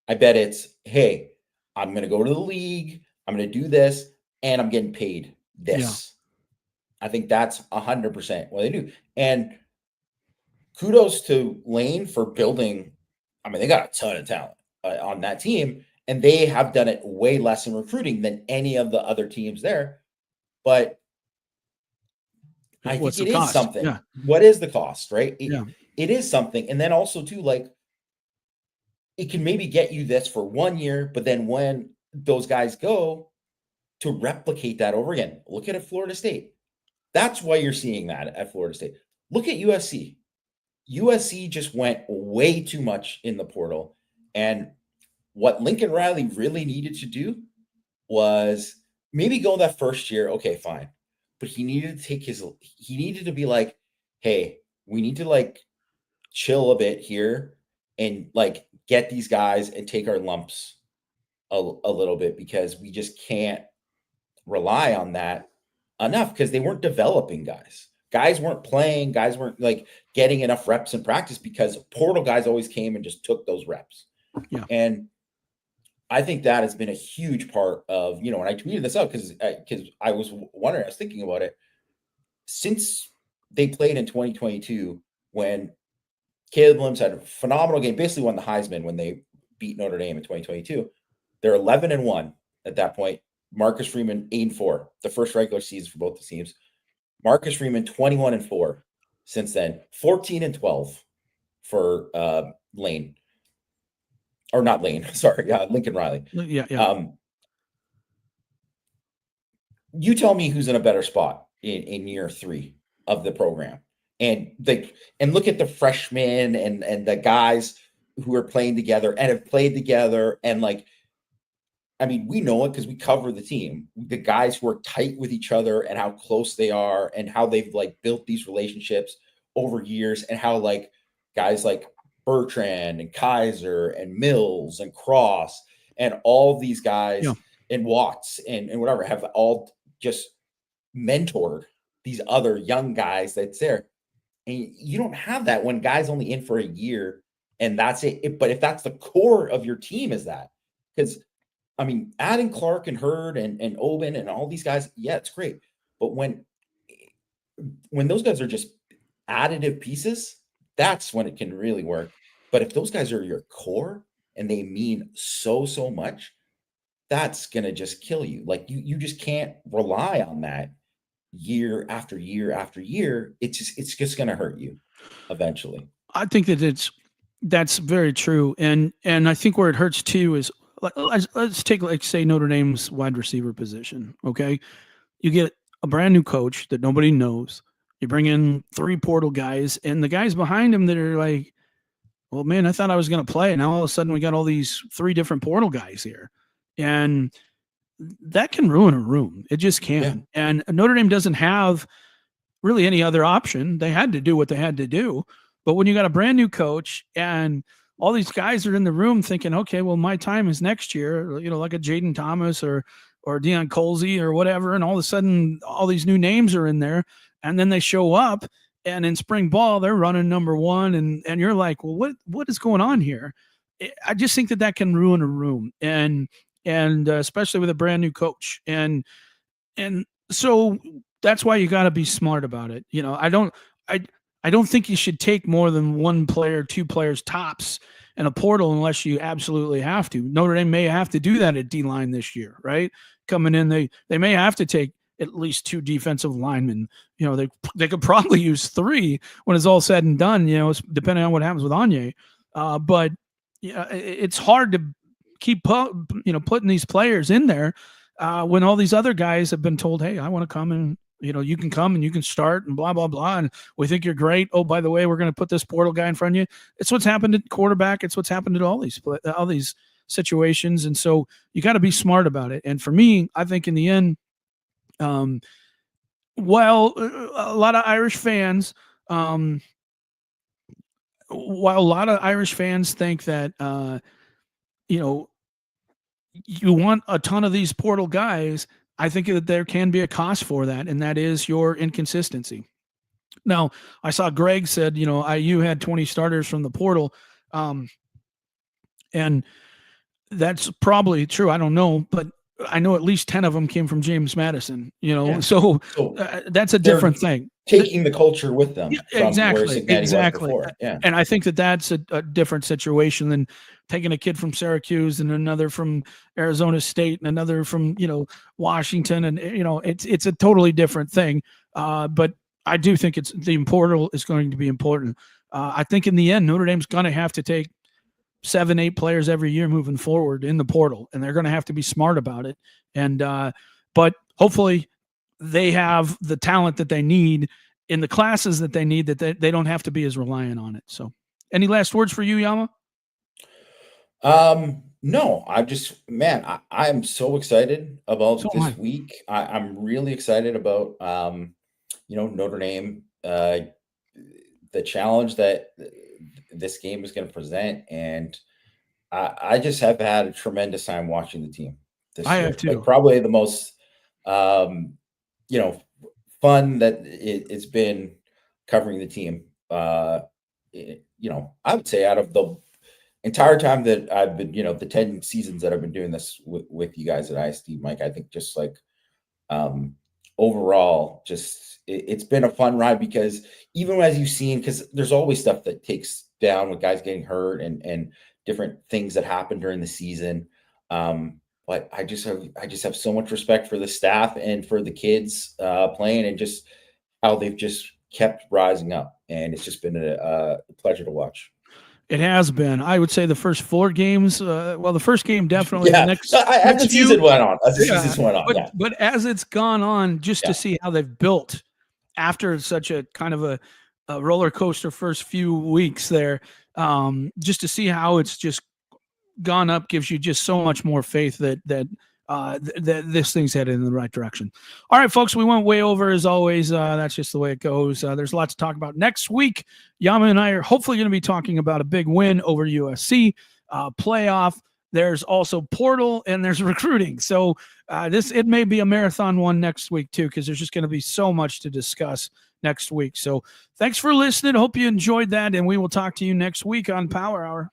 I bet it's, hey, I'm going to go to the league. I'm going to do this, and I'm getting paid Yeah, this. I think that's 100% what they do. And kudos to Lane for building. I mean, they got a ton of talent on that team, and they have done it way less in recruiting than any of the other teams there. But I think what's the it is cost? something. Yeah, What is the cost, right? yeah, It is something. And then also, too, like, it can maybe get you this for 1 year, but then when those guys go, to replicate that over again. Look at Florida State. That's why you're seeing that at Florida State. Look at USC. USC just went way too much in the portal. And what Lincoln Riley really needed to do was maybe go that first year. Okay, fine. But he needed to be like, hey, we need to like chill a bit here and like get these guys and take our lumps a little bit because we just can't rely on that enough because they weren't developing guys. Guys weren't playing, guys weren't like getting enough reps in practice because portal guys always came and just took those reps. yeah. And I think that has been a huge part of, and I tweeted this out because I was wondering, I was thinking about it since they played in 2022 when Caleb Williams had a phenomenal game, basically won the Heisman when they beat Notre Dame in 2022. They're 11-1 at that point. Marcus Freeman 8-4, the first regular season for both the teams. Marcus Freeman 21-4 since then, 14-12 for Lane, or not Lane, sorry, Lincoln Riley. Yeah, yeah. You tell me who's in a better spot in year 3 of the program, and look at the freshmen and the guys who are playing together and have played together and like. I mean, we know it because we cover the team. The guys who are tight with each other and how close they are and how they've like built these relationships over years and how like guys like Bertrand and Kaiser and Mills and Cross and all these Yeah. guys and Watts and whatever have all just mentored these other young guys that's there. And you don't have that when guys only in for a year and that's it. But if that's the core of your team, is that because I mean, adding Clark and Hurd and Oben and all these guys, yeah, it's great. But when those guys are just additive pieces, that's when it can really work. But if those guys are your core and they mean so much, that's gonna just kill you. Like you just can't rely on that year after year after year. It's just gonna hurt you eventually. I think that's very true, and I think where it hurts too is let's take, like, say, Notre Dame's wide receiver position. Okay, you get a brand new coach that nobody knows. You bring in 3 portal guys, and the guys behind him that are like, well, man, I thought I was going to play. Now all of a sudden we got all these 3 different portal guys here, and that can ruin a room. It just Yeah. can. And Notre Dame doesn't have really any other option. They had to do what they had to do. But when you got a brand new coach and all these guys are in the room thinking, okay, well, my time is next year, like a Jaden Thomas or Deion Colsey or whatever, and all of a sudden all these new names are in there, and then they show up, and in spring ball they're running number one, and you're like, well, what is going on here? I just think that can ruin a room, and and especially with a brand new coach. And so that's why you got to be smart about it. I I don't think you should take more than one player, two players tops in a portal unless you absolutely have to. Notre Dame may have to do that at D line this year, right? Coming in, they may have to take at least two defensive linemen. They could probably use three when it's all said and done. Depending on what happens with Anye. But yeah, it's hard to keep putting these players in there when all these other guys have been told, hey, I want to come and you can come and you can start and blah, blah, blah. And we think you're great. Oh, by the way, we're going to put this portal guy in front of you. It's what's happened at quarterback. It's what's happened to all these situations. And so you got to be smart about it. And for me, I think in the end, while a lot of Irish fans, think that, you want a ton of these portal guys, I think that there can be a cost for that, and that is your inconsistency. Now, I saw Greg said, IU had 20 starters from the portal, and that's probably true. I don't know, but I know at least 10 of them came from James Madison, Yeah. So that's a different thing. Taking the culture with them. Yeah, exactly. Before. Yeah. And I think that that's a different situation than taking a kid from Syracuse and another from Arizona State and another from, Washington. And, it's a totally different thing. But I do think the portal is going to be important. I think in the end, Notre Dame's going to have to take 7-8 players every year moving forward in the portal, and they're going to have to be smart about it. And but hopefully they have the talent that they need in the classes that they need, that they don't have to be as reliant on it. So any last words for you, Yama? No, I'm so excited about this week. I'm really excited about Notre Dame, the challenge that this game is going to present, and I just have had a tremendous time watching the team this year. Have too. Like, probably the most fun that it's been covering the team. I would say out of the entire time that I've been, the 10 seasons that I've been doing this with you guys at ISD, Mike, I think just like overall, just it's been a fun ride, because even as you've seen, because there's always stuff that takes down with guys getting hurt and different things that happen during the season. But I just have so much respect for the staff and for the kids playing, and just how they've just kept rising up. And it's just been a pleasure to watch. It has been. I would say the first 4 games. The first game definitely. Yeah. The season went on. Season went on. But as it's gone on, just to see how they've built after such a kind of a roller coaster first few weeks there, just to see how it's just gone up gives you just so much more faith that this thing's headed in the right direction. All right, folks, we went way over as always. That's just the way it goes. There's a lot to talk about next week. Yama and I are hopefully going to be talking about a big win over USC, playoff. There's also portal, and there's recruiting. So it may be a marathon one next week too, because there's just going to be so much to discuss next week. So thanks for listening. Hope you enjoyed that, and we will talk to you next week on Power Hour.